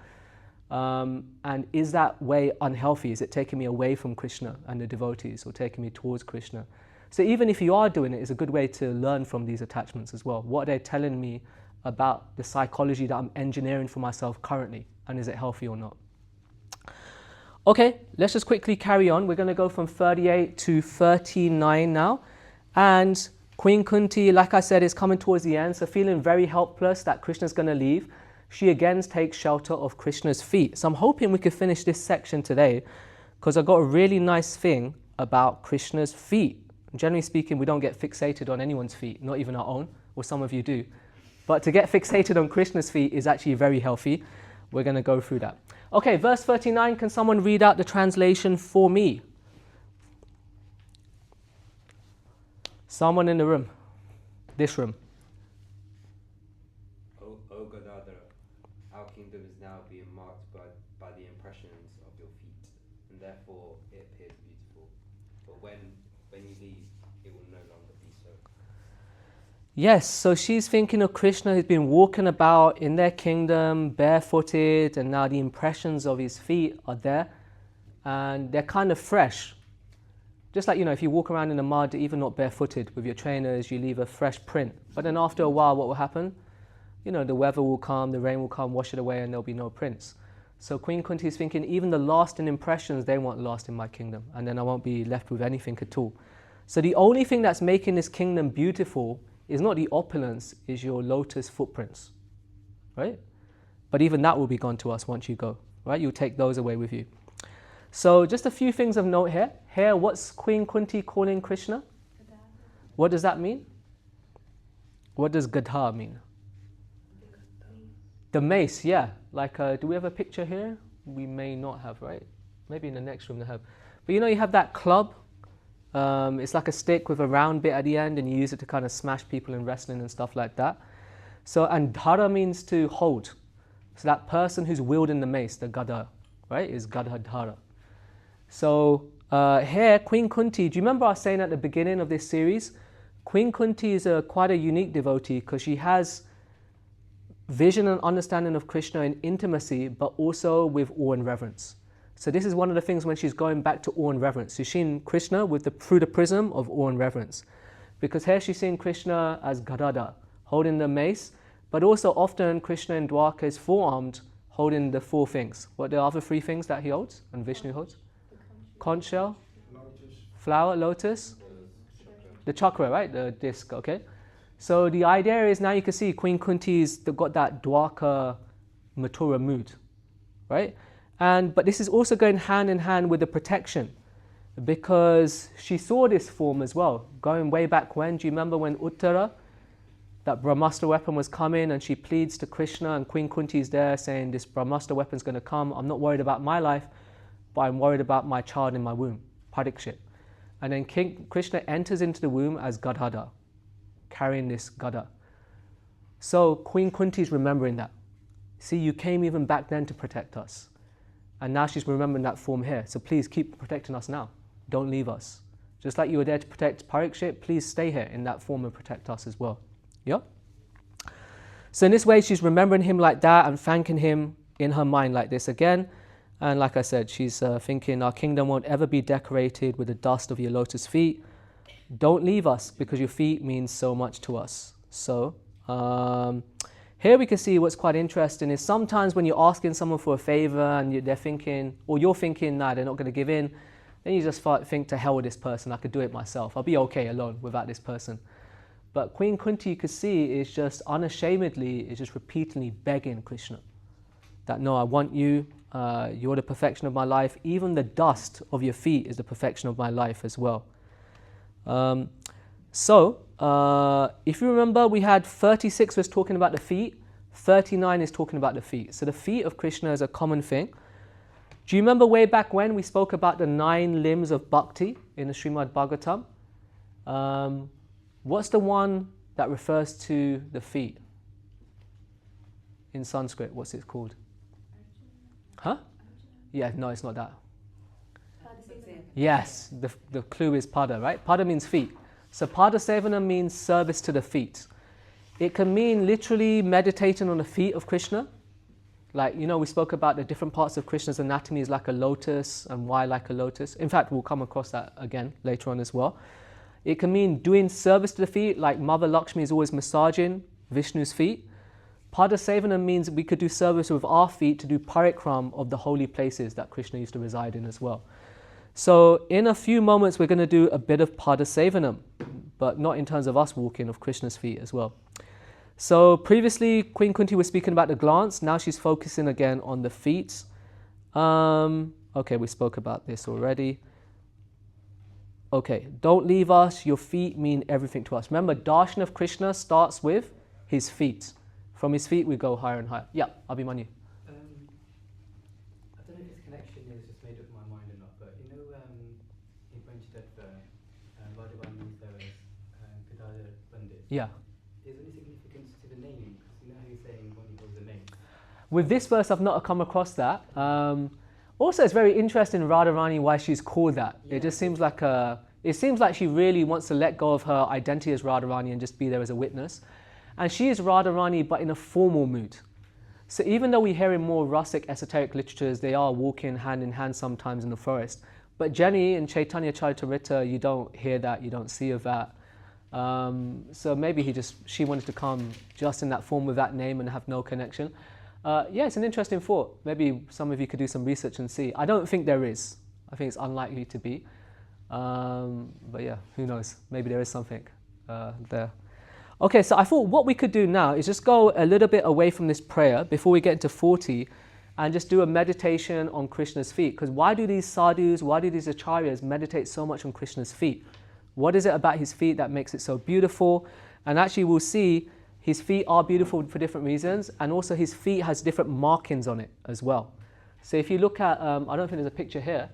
And is that way unhealthy? Is it taking me away from Krishna and the devotees, or taking me towards Krishna? So even if you are doing it, it's a good way to learn from these attachments as well. What are they telling me about the psychology that I'm engineering for myself currently? And is it healthy or not? Okay, let's just quickly carry on. We're going to go from 38 to 39 now. And Queen Kunti, like I said, is coming towards the end. So feeling very helpless that Krishna's going to leave, she again takes shelter of Krishna's feet. So I'm hoping we could finish this section today, because I've got a really nice thing about Krishna's feet. Generally speaking, we don't get fixated on anyone's feet, not even our own, or some of you do. But to get fixated on Krishna's feet is actually very healthy. We're going to go through that. Okay, verse 39, can someone read out the translation for me? Someone in the room, this room. O Gadadhara, our kingdom is now being marked by the impressions of your feet, and therefore it appears beautiful. But when you leave, it will no longer be so. Yes, so she's thinking of Krishna who's been walking about in their kingdom barefooted, and now the impressions of his feet are there and they're kind of fresh. Just like, if you walk around in the mud, even not barefooted, with your trainers, you leave a fresh print. But then after a while, what will happen? The weather will come, the rain will come, wash it away, and there'll be no prints. So Queen Kunti is thinking, even the lasting impressions, they won't last in my kingdom, and then I won't be left with anything at all. So the only thing that's making this kingdom beautiful is not the opulence, is your lotus footprints, right? But even that will be gone to us once you go, right? You'll take those away with you. So just a few things of note here. Here, what's Queen Kunti calling Krishna? What does that mean? What does Gadha mean? The mace, yeah. Like, do we have a picture here? We may not have, right? Maybe in the next room they have. But you have that club. It's like a stick with a round bit at the end, and you use it to kind of smash people in wrestling and stuff like that. So, and dhara means to hold. So that person who's wielding the mace, the Gada, right, is Gadadhara. So here, Queen Kunti, do you remember I was saying at the beginning of this series? Queen Kunti is quite a unique devotee, because she has vision and understanding of Krishna in intimacy, but also with awe and reverence. So this is one of the things when she's going back to awe and reverence. She's seeing Krishna through the prism of awe and reverence. Because here she's seeing Krishna as Gadada, holding the mace, but also often Krishna in Dwarka is forearmed, holding the 4 things. What are the other 3 things that he holds and Vishnu holds? Conch shell, flower, lotus, the chakra, right? The disc, okay? So the idea is, now you can see Queen Kunti's got that Dwaka Mathura mood, right? But this is also going hand in hand with the protection, because she saw this form as well, going way back when. Do you remember when Uttara, that Brahmastra weapon, was coming, and she pleads to Krishna, and Queen Kunti is there saying, this Brahmastra weapon is going to come. I'm not worried about my life, but I'm worried about my child in my womb, Parikshit. And then King Krishna enters into the womb as Gadhada, carrying this Gada. So Queen Kunti is remembering that. See, you came even back then to protect us. And now she's remembering that form here. So please keep protecting us now. Don't leave us. Just like you were there to protect Parikshit, please stay here in that form and protect us as well. Yeah? So in this way, she's remembering him like that and thanking him in her mind like this again. And like I said, she's thinking, our kingdom won't ever be decorated with the dust of your lotus feet. Don't leave us, because your feet mean so much to us. So here we can see what's quite interesting is sometimes when you're asking someone for a favor and they're thinking, or you're thinking, nah, they're not going to give in, then you just think, to hell with this person, I could do it myself. I'll be okay alone without this person. But Queen Kunti, you could see, is just unashamedly, is just repeatedly begging Krishna that, no, I want you, you're the perfection of my life. Even the dust of your feet is the perfection of my life as well. If you remember, we had 36 was talking about the feet, 39 is talking about the feet. So the feet of Krishna is a common thing. Do you remember way back when we spoke about the 9 limbs of bhakti in the Srimad Bhagavatam? What's the one that refers to the feet in Sanskrit? What's it called? Huh? Yeah, no, it's not that. Yes, the clue is pada, right? Pada means feet. So pada sevana means service to the feet. It can mean literally meditating on the feet of Krishna. Like, you know, we spoke about the different parts of Krishna's anatomy is like a lotus, and why like a lotus. In fact, we'll come across that again later on as well. It can mean doing service to the feet, like Mother Lakshmi is always massaging Vishnu's feet. Pada sevana means we could do service with our feet to do parikram of the holy places that Krishna used to reside in as well. So in a few moments we're going to do a bit of pada sevanam, but not in terms of us walking, of Krishna's feet as well. So previously Queen Kunti was speaking about the glance, now she's focusing again on the feet. Okay, we spoke about this already. Okay, don't leave us, your feet mean everything to us. Remember, darshan of Krishna starts with his feet. From his feet we go higher and higher. Yeah, Abhimanyu. I don't know if this connection is just made up in my mind or not, but you know, in Panchatattva, Vadavani there was Gadadhar Pandit. Yeah. Is there any significance to the name? Because you know how you're saying when he holds the name. With this verse, I've not come across that. Also, it's very interesting, Radharani, why she's called that. Yeah. It just seems like it seems like she really wants to let go of her identity as Radharani and just be there as a witness. And she is Radharani, but in a formal mood. So even though we hear in more Rasic esoteric literatures, they are walking hand in hand sometimes in the forest. But generally in Chaitanya Charitamrita, you don't hear that, you don't see of that. So maybe she wanted to come just in that form with that name and have no connection. Yeah, it's an interesting thought. Maybe some of you could do some research and see. I don't think there is. I think it's unlikely to be. But yeah, who knows? Maybe there is something there. Okay, so I thought what we could do now is just go a little bit away from this prayer before we get into 40 and just do a meditation on Krishna's feet. Because why do these sadhus, why do these acharyas meditate so much on Krishna's feet? What is it about his feet that makes it so beautiful? And actually we'll see his feet are beautiful for different reasons, and also his feet has different markings on it as well. So if you look at, I don't think there's a picture here,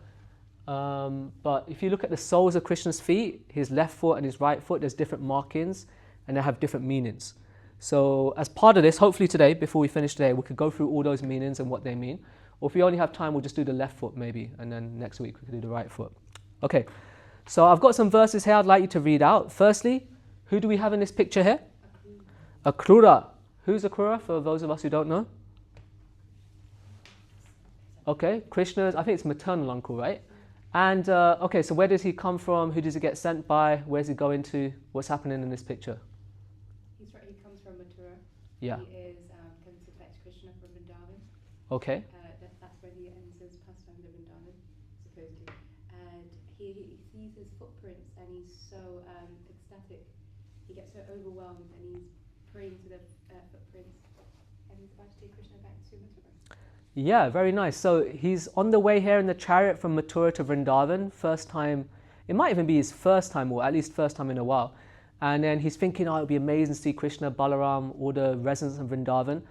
but if you look at the soles of Krishna's feet, his left foot and his right foot, there's different markings and they have different meanings. So as part of this, hopefully today, before we finish today, we could go through all those meanings and what they mean. Or if we only have time, we'll just do the left foot maybe, and then next week we could do the right foot. Okay, so I've got some verses here I'd like you to read out. Firstly, who do we have in this picture here? Akrura. Who's Akrura for those of us who don't know? Okay, Krishna's, I think it's maternal uncle, right? And okay, so where does he come from? Who does he get sent by? Where's he going to? What's happening in this picture? He comes from Mathura. Yeah. He is comes to fetch Krishna from Vrindavan. Okay. That's where he ends his pastimes of Vrindavan, supposed to. And he sees his footprints and he's so ecstatic he gets so overwhelmed and he's praying to the footprints, and he's about to take Krishna back to Mathura. Yeah, very nice. So he's on the way here in the chariot from Mathura to Vrindavan. First time, it might even be his first time, or at least first time in a while. And then he's thinking, oh, it would be amazing to see Krishna, Balaram, all the residents of Vrindavan.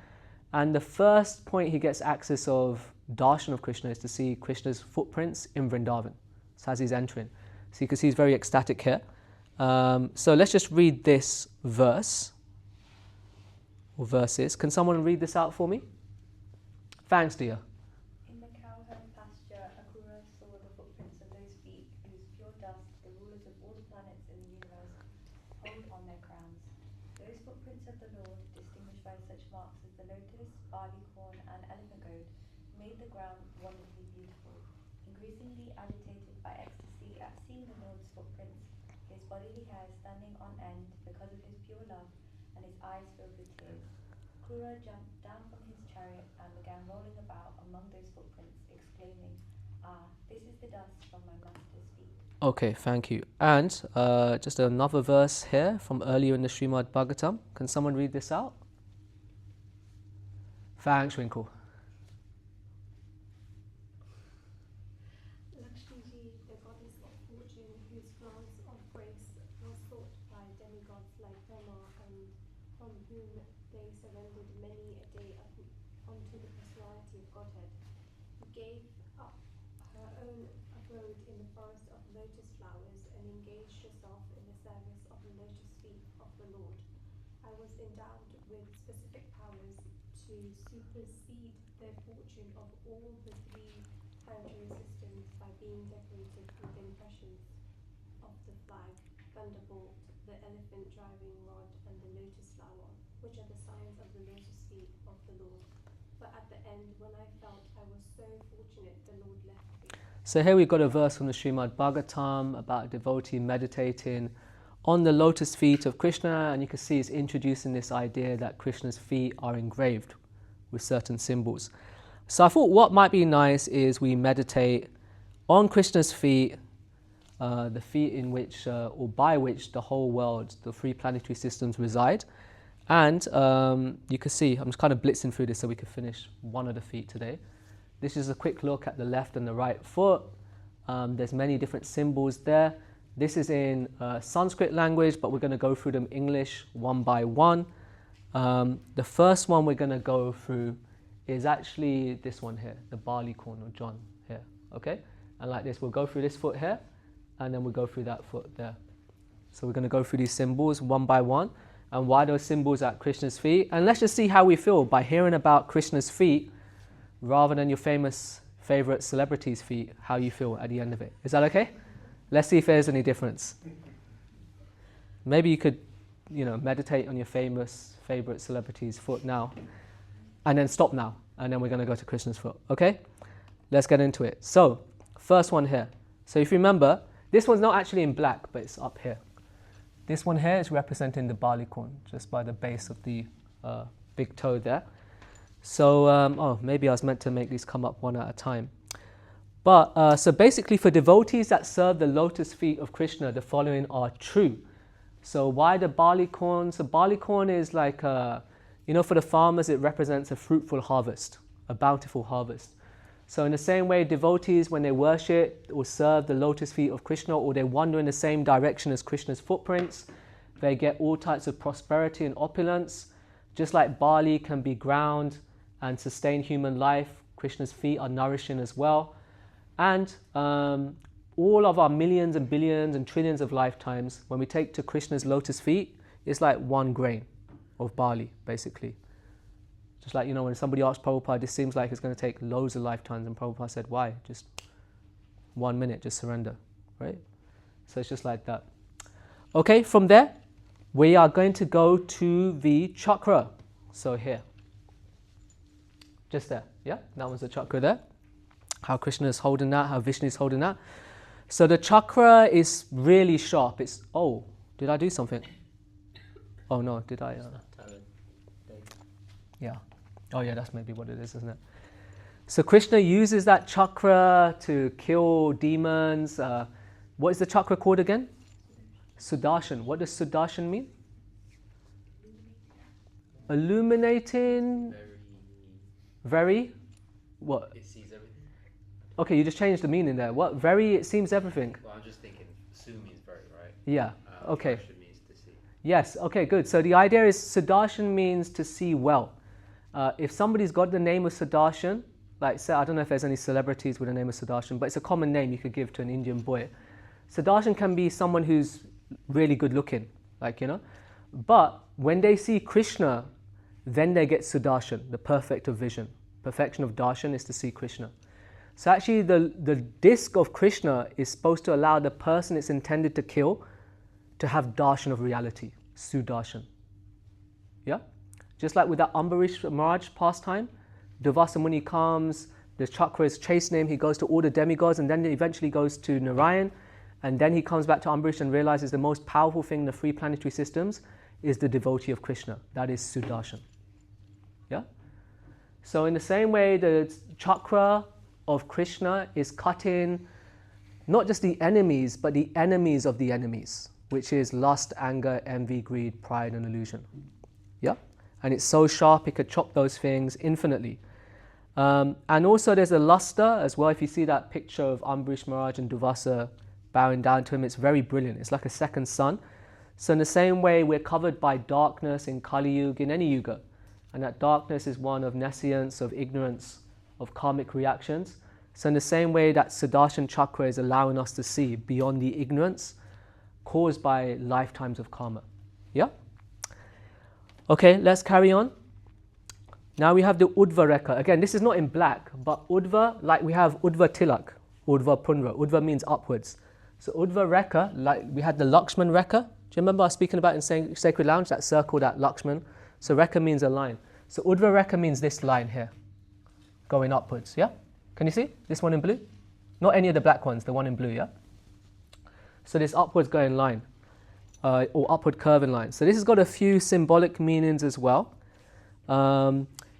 And the first point he gets access of darshan of Krishna is to see Krishna's footprints in Vrindavan. So as he's entering. So you can see he's very ecstatic here. So let's just read this verse, or verses. Can someone read this out for me? Thanks, dear. In the cowherd pasture, Akura saw the footprints of those feet whose pure dust the rulers of all the planets in the universe hold on their crowns. Those footprints of the Lord, distinguished by such marks as the lotus, barley corn, and elephant goad, made the ground wonderfully beautiful. Increasingly agitated by ecstasy at seeing the Lord's footprints, his bodily hair standing on end because of his pure love, and his eyes filled with tears, Krura jumped down from his chariot and began rolling about among those footprints, exclaiming, "Ah, this is the dust from my master's feet." Okay, thank you. And just another verse here from earlier in the Srimad Bhagavatam. Can someone read this out? Thanks, Winkle. Lakshmiji, the goddess of fortune, whose glance of grace was sought by demigods like Brahma, and from whom they surrendered many a day unto the personality of Godhead, gave up her own abode in the forest of lotus flowers and engaged herself in the service of the lotus feet of the Lord. I was endowed with specific powers to supersede the fortune of all the three planetary systems by being decorated with impressions of the flag, thunderbolt, the elephant driving rod, and the lotus flower, which are the signs of the lotus feet of the Lord. But at the end, when I felt I was so fortunate, the Lord left me. So here we've got a verse from the Srimad Bhagavatam about a devotee meditating on the lotus feet of Krishna, and you can see it's introducing this idea that Krishna's feet are engraved with certain symbols. So I thought what might be nice is we meditate on Krishna's feet, the feet in which, or by which the whole world, the three planetary systems reside. And you can see, I'm just kind of blitzing through this so we can finish one of the feet today. This is a quick look at the left and the right foot. There's many different symbols there. This is in Sanskrit language, but we're going to go through them English one by one. The first one we're going to go through is actually this one here, the barley corn or John here, okay? And like this, we'll go through this foot here, and then we'll go through that foot there. So we're going to go through these symbols one by one, and why those symbols at Krishna's feet. And let's just see how we feel by hearing about Krishna's feet, rather than your favorite celebrity's feet, how you feel at the end of it. Is that okay? Let's see if there's any difference. Maybe you could, meditate on your favorite celebrity's foot now, and then stop now, and then we're going to go to Krishna's foot. Okay? Let's get into it. So, first one here. So if you remember, this one's not actually in black, but it's up here. This one here is representing the barley corn, just by the base of the big toe there. So, maybe I was meant to make these come up one at a time. But, so basically for devotees that serve the lotus feet of Krishna, the following are true. So why the barley corn? So barley corn is like, for the farmers it represents a fruitful harvest, a bountiful harvest. So in the same way, devotees, when they worship or serve the lotus feet of Krishna, or they wander in the same direction as Krishna's footprints, they get all types of prosperity and opulence. Just like barley can be ground and sustain human life, Krishna's feet are nourishing as well. And all of our millions and billions and trillions of lifetimes, when we take to Krishna's lotus feet, it's like 1 grain of barley, basically. Just like, when somebody asked Prabhupada, this seems like it's going to take loads of lifetimes, and Prabhupada said, why? Just 1 minute, just surrender, right? So it's just like that. Okay, from there, we are going to go to the chakra. So here. Just there, yeah? That was the chakra there. How Krishna is holding that, how Vishnu is holding that. So the chakra is really sharp. It's, oh, did I do something? Oh no, did I? Yeah. Oh yeah, that's maybe what it is, isn't it? So Krishna uses that chakra to kill demons. What is the chakra called again? Sudarshan. What does Sudarshan mean? Illuminating, very, what? It sees everything. Okay, you just changed the meaning there. What? Very, it seems everything. Well, I'm just thinking, Su means very, right? Yeah, okay. Darshan means to see. Yes, okay, good. So the idea is Sudarshan means to see well. If somebody's got the name of Sudarshan, like say, I don't know if there's any celebrities with the name of Sudarshan, but it's a common name you could give to an Indian boy. Sudarshan can be someone who's really good looking, like, you know. But when they see Krishna, then they get Sudarshan, the perfect of vision. Perfection of darshan is to see Krishna. So actually the disc of Krishna is supposed to allow the person it's intended to kill to have darshan of reality, Sudarshan. Yeah? Just like with that Ambarish Maharaj pastime, Durvasa Muni comes, the chakra is chasing him, he goes to all the demigods, and then he eventually goes to Narayan, and then he comes back to Ambarish and realizes the most powerful thing in the three planetary systems is the devotee of Krishna. That is Sudarshan. Yeah? So in the same way, the chakra of Krishna is cutting not just the enemies, but the enemies of the enemies, which is lust, anger, envy, greed, pride, and illusion. Yeah? And it's so sharp, it could chop those things infinitely. And also there's a luster as well. If you see that picture of Ambarish Maharaj and Durvasa bowing down to him, it's very brilliant. It's like a second sun. So in the same way, we're covered by darkness in Kali Yuga, in any Yuga. And that darkness is one of nescience, of ignorance, of karmic reactions. So in the same way, that Sudarshan chakra is allowing us to see beyond the ignorance caused by lifetimes of karma. Yeah? Okay, let's carry on. Now we have the Udva Rekha. Again, this is not in black, but Udva, like we have Udva Tilak, Udva Pundra. Udva means upwards. So Udva Rekha, like we had the Lakshman Rekha. Do you remember I was speaking about in Sacred Lounge, that circle, that Lakshman? So Rekha means a line. So Udva Rekha means this line here, going upwards, yeah? Can you see? This one in blue? Not any of the black ones, the one in blue, yeah? So this upwards going line, or upward curving line. So this has got a few symbolic meanings as well.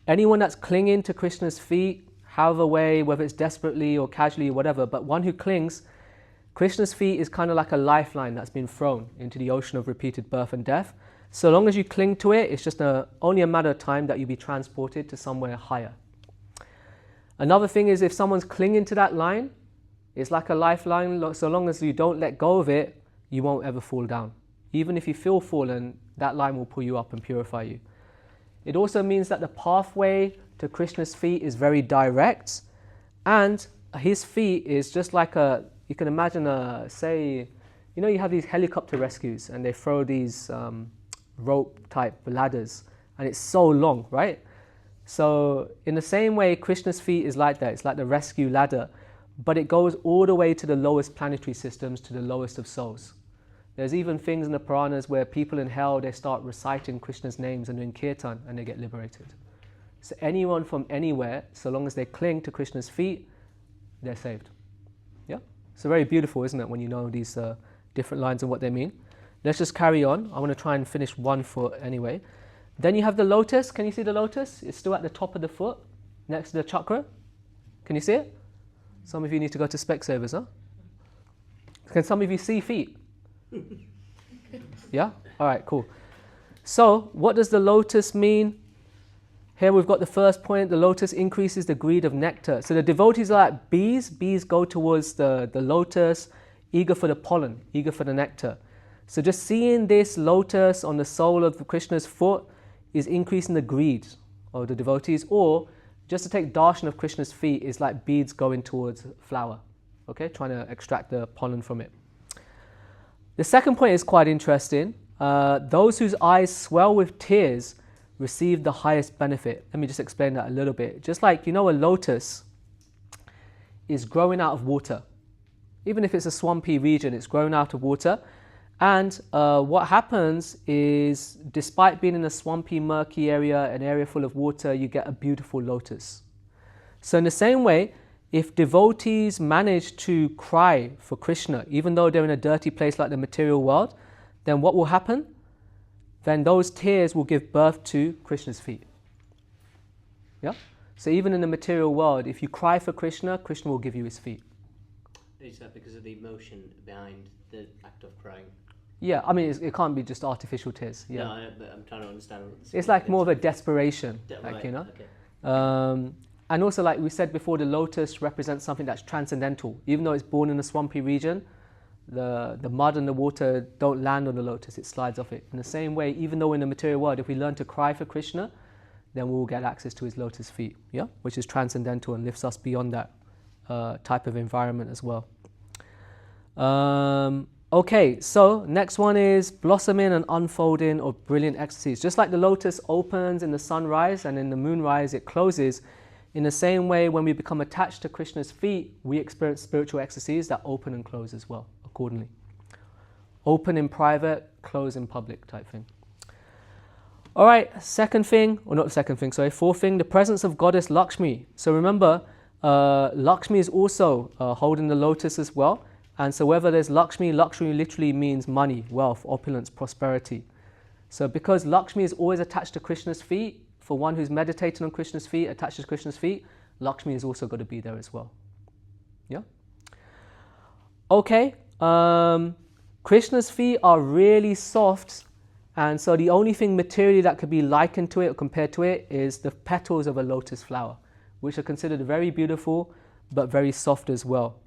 Anyone that's clinging to Krishna's feet, however way, whether it's desperately or casually or whatever, but one who clings, Krishna's feet is kind of like a lifeline that's been thrown into the ocean of repeated birth and death. So long as you cling to it, it's just only a matter of time that you'll be transported to somewhere higher. Another thing is if someone's clinging to that line, it's like a lifeline. So long as you don't let go of it, you won't ever fall down. Even if you feel fallen, that line will pull you up and purify you. It also means that the pathway to Krishna's feet is very direct, and his feet is just like you can imagine say, you know, you have these helicopter rescues and they throw these rope type ladders, and it's so long, right? So in the same way, Krishna's feet is like that. It's like the rescue ladder, but it goes all the way to the lowest planetary systems, to the lowest of souls. There's even things in the Puranas where people in hell, they start reciting Krishna's names and doing kirtan, and they get liberated. So anyone from anywhere, so long as they cling to Krishna's feet, they're saved. Yeah? So very beautiful, isn't it, when you know these different lines and what they mean. Let's just carry on. I want to try and finish one foot anyway. Then you have the lotus. Can you see the lotus? It's still at the top of the foot, next to the chakra. Can you see it? Some of you need to go to Specsavers, huh? Can some of you see feet? Yeah? Alright, cool. So, what does the lotus mean? Here we've got the first point. The lotus increases the greed of nectar. So the devotees are like bees. Bees go towards the lotus, eager for the pollen, eager for the nectar. So just seeing this lotus on the sole of Krishna's foot is increasing the greed of the devotees. Or just to take darshan of Krishna's feet is like beads going towards flower. Okay, trying to extract the pollen from it. The second point is quite interesting. Those whose eyes swell with tears receive the highest benefit. Let me just explain that a little bit. Just like, you know, a lotus is growing out of water. Even if it's a swampy region, it's growing out of water. And what happens is, despite being in a swampy, murky area, an area full of water, you get a beautiful lotus. So in the same way, if devotees manage to cry for Krishna, even though they're in a dirty place like the material world, then what will happen? Then those tears will give birth to Krishna's feet. Yeah? So even in the material world, if you cry for Krishna, Krishna will give you his feet. Is that because of the emotion behind the act of crying? Yeah, I mean, it can't be just artificial tears. Yeah. No, but I'm trying to understand. It's like more of a desperation, like, right, you know. Okay. And also, like we said before, the lotus represents something that's transcendental. Even though it's born in a swampy region, the mud and the water don't land on the lotus, it slides off it. In the same way, even though in the material world, if we learn to cry for Krishna, then we'll get access to his lotus feet, yeah, which is transcendental and lifts us beyond that type of environment as well. Okay, so next one is blossoming and unfolding of brilliant ecstasies. Just like the lotus opens in the sunrise and in the moonrise it closes, in the same way when we become attached to Krishna's feet, we experience spiritual ecstasies that open and close as well, accordingly. Open in private, close in public type thing. Alright, fourth thing, the presence of goddess Lakshmi. So remember, Lakshmi is also holding the lotus as well. And so whether there's Lakshmi, Lakshmi literally means money, wealth, opulence, prosperity. So because Lakshmi is always attached to Krishna's feet, for one who's meditating on Krishna's feet, attached to Krishna's feet, Lakshmi is also got to be there as well. Yeah? Okay, Krishna's feet are really soft, and so the only thing materially that could be likened to it or compared to it is the petals of a lotus flower, which are considered very beautiful but very soft as well.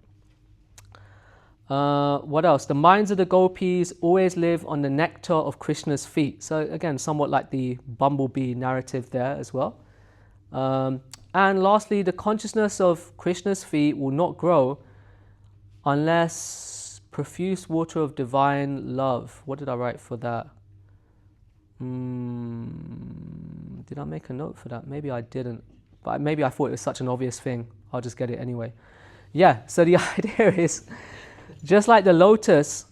What else? The minds of the gopis always live on the nectar of Krishna's feet. So again, somewhat like the bumblebee narrative there as well. And lastly, the consciousness of Krishna's feet will not grow unless profuse water of divine love. What did I write for that? Did I make a note for that? Maybe I didn't. But maybe I thought it was such an obvious thing. I'll just get it anyway. Yeah, so the idea is, just like the lotus,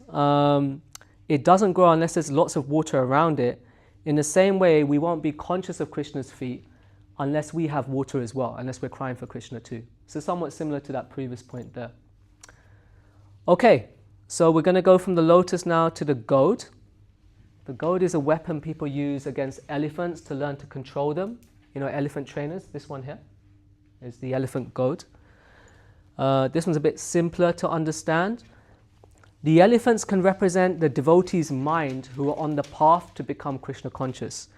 it doesn't grow unless there's lots of water around it. In the same way, we won't be conscious of Krishna's feet unless we have water as well, unless we're crying for Krishna too. So somewhat similar to that previous point there. Okay, so we're going to go from the lotus now to the goad. The goad is a weapon people use against elephants to learn to control them. You know, elephant trainers. This one here is the elephant goad. This one's a bit simpler to understand. The elephants can represent the devotee's mind who are on the path to become Krishna conscious,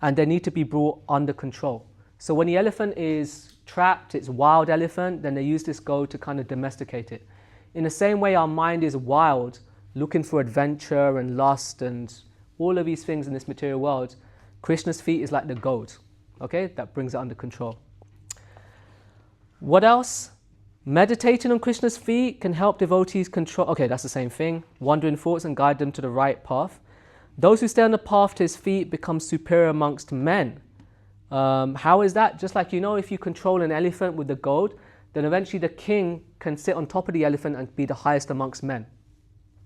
and they need to be brought under control. So when the elephant is trapped, it's a wild elephant, then they use this goad to kind of domesticate it. In the same way, our mind is wild, looking for adventure and lust and all of these things in this material world. Krishna's feet is like the goad, okay, that brings it under control. What else? Meditating on Krishna's feet can help devotees control, okay, that's the same thing, wandering thoughts and guide them to the right path. Those who stay on the path to his feet become superior amongst men. How is that? Just like, you know, if you control an elephant with the goad, then eventually the king can sit on top of the elephant and be the highest amongst men,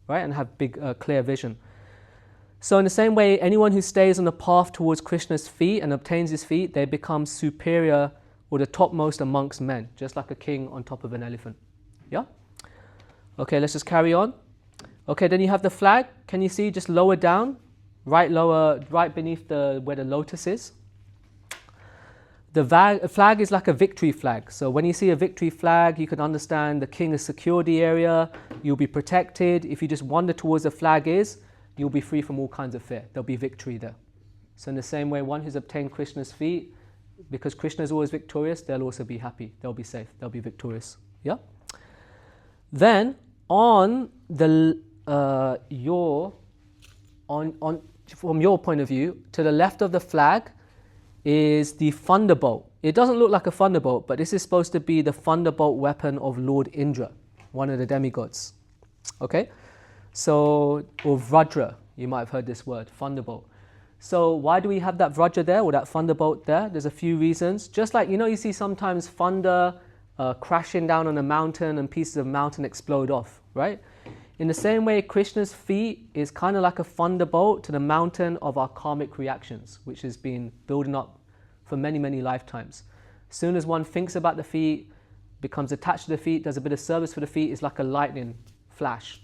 right? And have big, clear vision. So in the same way, anyone who stays on the path towards Krishna's feet and obtains his feet, they become superior or the topmost amongst men, just like a king on top of an elephant. Yeah? Okay, let's just carry on. Okay, then you have the flag. Can you see just lower down? Right beneath where the lotus is. The flag is like a victory flag. So when you see a victory flag, you can understand the king has secured the area, you'll be protected. If you just wander towards the flag you'll be free from all kinds of fear. There'll be victory there. So in the same way, one who's obtained Krishna's feet, because Krishna is always victorious, they'll also be happy. They'll be safe. They'll be victorious. Yeah? Then, from your point of view, to the left of the flag is the thunderbolt. It doesn't look like a thunderbolt, but this is supposed to be the thunderbolt weapon of Lord Indra, one of the demigods. Okay? So, or Vajra, you might have heard this word, thunderbolt. So why do we have that Vajra there, or that thunderbolt there? There's a few reasons. Just like, you know, you see sometimes thunder crashing down on a mountain and pieces of mountain explode off, right? In the same way, Krishna's feet is kind of like a thunderbolt to the mountain of our karmic reactions, which has been building up for many, many lifetimes. As soon as one thinks about the feet, becomes attached to the feet, does a bit of service for the feet, it's like a lightning flash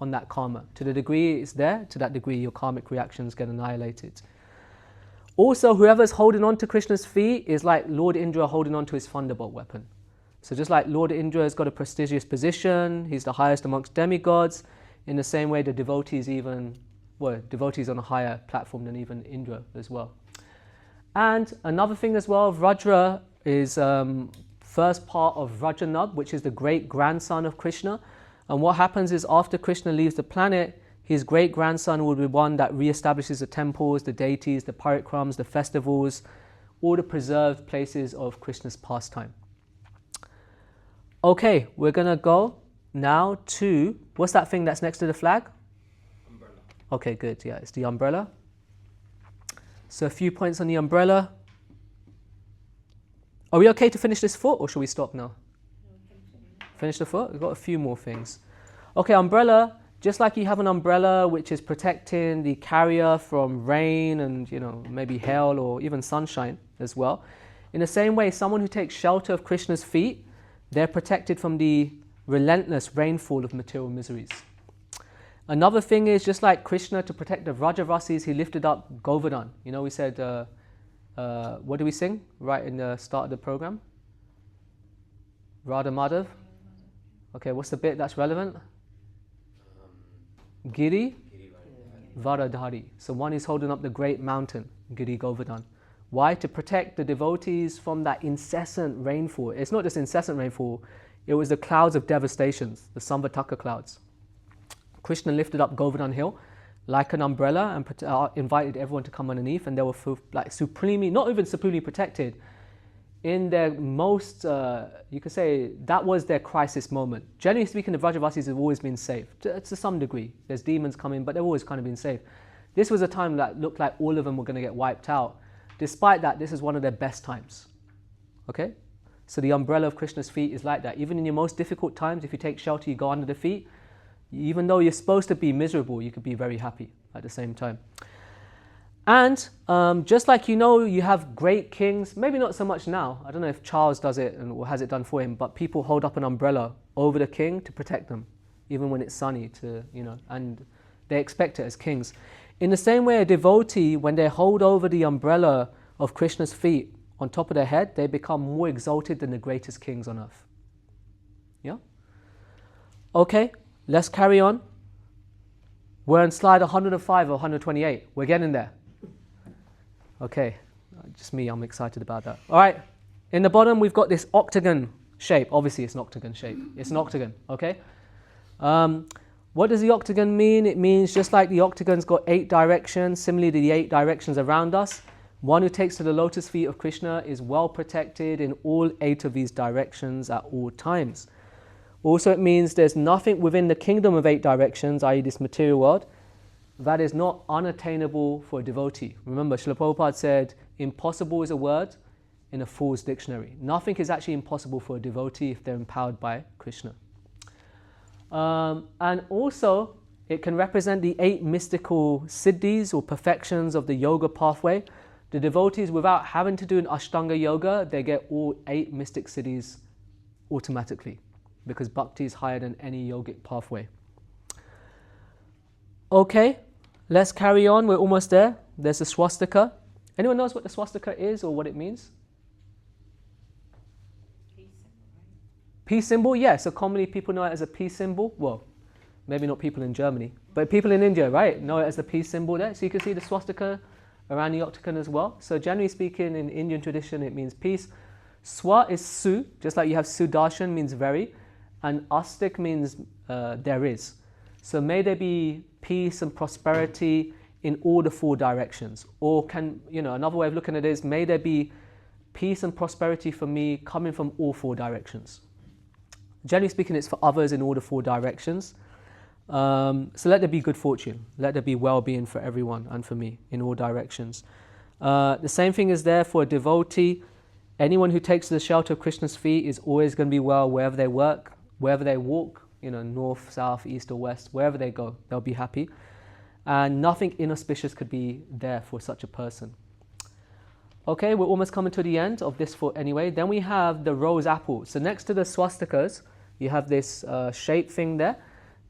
on that karma. To the degree it's there, to that degree your karmic reactions get annihilated. Also, whoever's holding on to Krishna's feet is like Lord Indra holding on to his thunderbolt weapon. So just like Lord Indra has got a prestigious position, he's the highest amongst demigods, In the same way, the devotees devotees on a higher platform than even Indra as well. And another thing as well, Rudra is first part of Rajanab, which is the great grandson of Krishna. And what happens is after Krishna leaves the planet, his great grandson will be one that reestablishes the temples, the deities, the parikrams, the festivals, all the preserved places of Krishna's pastime. Okay, we're going to go now to, what's that thing that's next to the flag? Umbrella. Okay, good. Yeah, it's the umbrella. So a few points on the umbrella. Are we okay to finish this foot, or should we stop now? Finish the foot? We've got a few more things. Okay, umbrella. Just like you have an umbrella which is protecting the carrier from rain and, maybe hail or even sunshine as well. In the same way, someone who takes shelter of Krishna's feet, they're protected from the relentless rainfall of material miseries. Another thing is, just like Krishna, to protect the Vrajavasis, he lifted up Govardhan. We said, what do we sing right in the start of the program? Radha Madhav. Okay, what's the bit that's relevant? Giri Varadhari. So one is holding up the great mountain, Giri Govardhan. Why? To protect the devotees from that incessant rainfall. It's not just incessant rainfall, it was the clouds of devastations, the Samvataka clouds. Krishna lifted up Govardhan hill like an umbrella and invited everyone to come underneath, and they were supremely, not even supremely protected, in their most, you could say, that was their crisis moment. Generally speaking, the Vrajavasis have always been safe, to some degree. There's demons coming, but they've always kind of been safe. This was a time that looked like all of them were going to get wiped out. Despite that, this is one of their best times. Okay? So the umbrella of Krishna's feet is like that. Even in your most difficult times, if you take shelter, you go under the feet, even though you're supposed to be miserable, you could be very happy at the same time. And just like you have great kings, maybe not so much now. I don't know if Charles does it or has it done for him, but people hold up an umbrella over the king to protect them, even when it's sunny, and they expect it as kings. In the same way, a devotee, when they hold over the umbrella of Krishna's feet on top of their head, they become more exalted than the greatest kings on earth. Yeah? Okay, let's carry on. We're on slide 105 or 128. We're getting there. Okay, just me, I'm excited about that. All right, in the bottom we've got this octagon shape. Obviously it's an octagon shape. It's an octagon, okay? What does the octagon mean? It means just like the octagon's got 8 directions, similarly the 8 directions around us, one who takes to the lotus feet of Krishna is well protected in all 8 of these directions at all times. Also it means there's nothing within the kingdom of 8 directions, i.e. this material world, that is not unattainable for a devotee. Remember, Srila Prabhupada said, impossible is a word in a fool's dictionary. Nothing is actually impossible for a devotee if they're empowered by Krishna. And also, it can represent the 8 mystical siddhis or perfections of the yoga pathway. The devotees, without having to do an Ashtanga yoga, they get all 8 mystic siddhis automatically, because bhakti is higher than any yogic pathway. Okay, let's carry on. We're almost there. There's a swastika. Anyone knows what the swastika is or what it means? Peace symbol, yeah. So commonly people know it as a peace symbol. Well, maybe not people in Germany, but people in India, right, know it as the peace symbol there. So you can see the swastika around the octagon as well. So generally speaking, in Indian tradition, it means peace. Swa is su, just like you have Sudarshan means very, and astik means there is. So may there be peace and prosperity in all the 4 directions. Or another way of looking at it is, may there be peace and prosperity for me coming from all 4 directions. Generally speaking, it's for others in all the 4 directions. So let there be good fortune. Let there be well-being for everyone and for me in all directions. The same thing is there for a devotee. Anyone who takes the shelter of Krishna's feet is always going to be well wherever they work, wherever they walk, north, south, east or west, wherever they go, they'll be happy. And nothing inauspicious could be there for such a person. Okay, we're almost coming to the end of this foot anyway. Then we have the rose apple. So next to the swastikas, you have this shape thing there.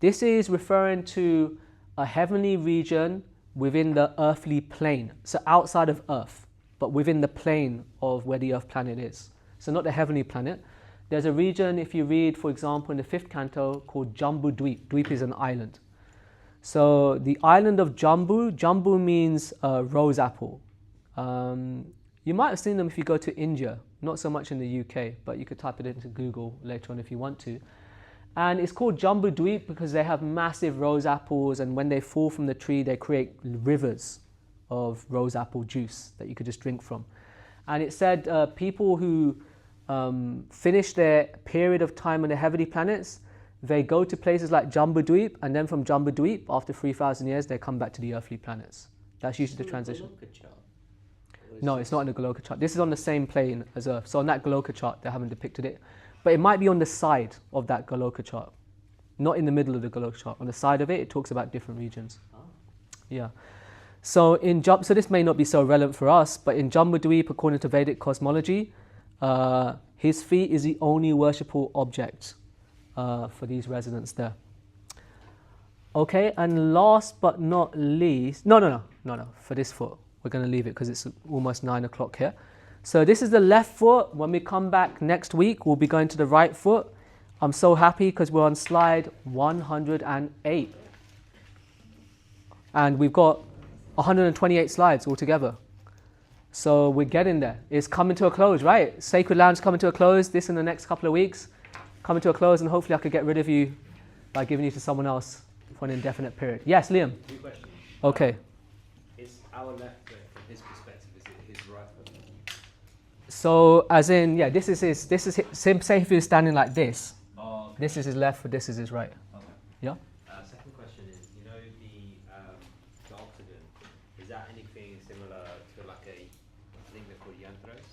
This is referring to a heavenly region within the earthly plane. So outside of Earth, but within the plane of where the Earth planet is. So not the heavenly planet. There's a region, if you read, for example, in the 5th canto, called Jambu Dweep. Dweep is an island. So the island of Jambu, Jambu means rose apple. You might have seen them if you go to India, not so much in the UK, but you could type it into Google later on if you want to. And it's called Jambu Dweep because they have massive rose apples, and when they fall from the tree, they create rivers of rose apple juice that you could just drink from. And it said people who finish their period of time on the heavenly planets, they go to places like Jambu Dweep, and then from Jambu Dweep, after 3,000 years, they come back to the earthly planets. That's usually the transition. No, it's not in the Goloka chart. This is on the same plane as Earth. So on that Goloka chart, they haven't depicted it. But it might be on the side of that Goloka chart. Not in the middle of the Goloka chart. On the side of it, it talks about different regions. Oh. Yeah. So so this may not be so relevant for us, but in Jambu Dweep, according to Vedic cosmology, his feet is the only worshipable object for these residents there. Okay, and last but not least, no, for this foot. We're going to leave it because it's almost 9 o'clock here. So this is the left foot. When we come back next week, we'll be going to the right foot. I'm so happy because we're on slide 108. And we've got 128 slides altogether. So we're getting there. It's coming to a close, right? Sacred Lounge coming to a close. This in the next couple of weeks. Coming to a close, and hopefully I could get rid of you by giving you to someone else for an indefinite period. Yes, Liam? 2 questions. Okay. Is our left foot, from his perspective, is it his right foot? So, as in, yeah, this is his, say if he was standing like this. Oh, okay. This is his left foot, this is his right. Okay. Yeah? Second question is, you know the octagon, is that anything similar to like I think they're called yantras?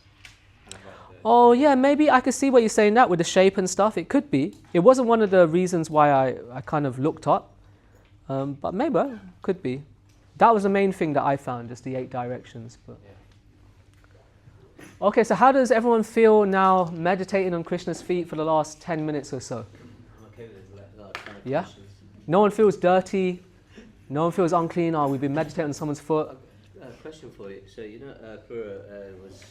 Oh yeah, maybe I could see what you're saying that with the shape and stuff. It could be. It wasn't one of the reasons why I kind of looked up. But maybe, could be. That was the main thing that I found, just the 8 directions. But. Yeah. Okay, so how does everyone feel now meditating on Krishna's feet for the last 10 minutes or so? I'm okay with it. Yeah? No one feels dirty? No one feels unclean? Oh, we've been meditating on someone's foot? Question for you. So, you know, Pura was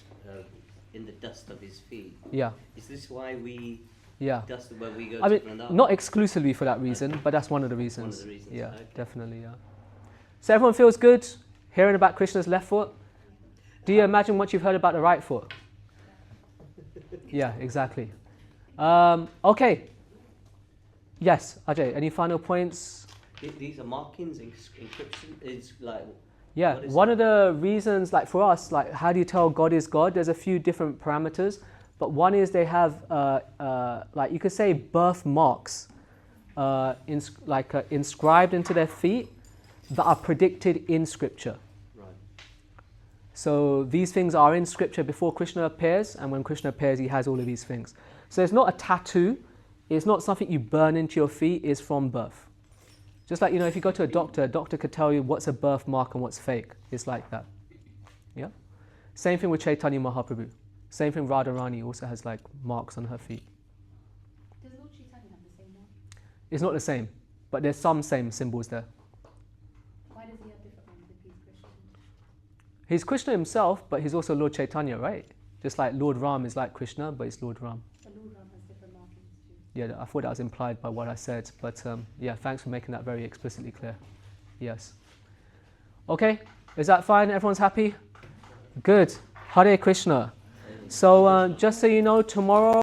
in the dust of his feet. Yeah. Is this why we dust when we go I to mean, Vrindavan? not exclusively for that reason, but that's one of the reasons. One of the reasons. Yeah, Okay. definitely, yeah. So everyone feels good hearing about Krishna's left foot? Do you imagine what you've heard about the right foot? Yeah, exactly. Okay. Yes, Ajay, any final points? These are markings, encryption. It's like. Yeah, one of the reasons, like for us, like how do you tell God is God? There's a few different parameters, but one is they have, like you could say, birthmarks, inscribed into their feet that are predicted in Scripture. Right. So these things are in Scripture before Krishna appears, and when Krishna appears, he has all of these things. So it's not a tattoo. It's not something you burn into your feet. It's from birth. Just like, you know, if you go to a doctor could tell you what's a birthmark and what's fake. It's like that. Yeah? Same thing with Chaitanya Mahaprabhu. Same thing, Radharani also has like marks on her feet. Does Lord Chaitanya have the same mark? It's not the same, but there's some same symbols there. Why does he have different ones if he's Krishna? He's Krishna himself, but he's also Lord Chaitanya, right? Just like Lord Ram is like Krishna, but it's Lord Ram. But Lord Ram has different markings too. Yeah, I thought that was implied by what I said, but yeah, thanks for making that very explicitly clear. Yes. Okay, is that fine? Everyone's happy? Good. Hare Krishna. So just so you know, tomorrow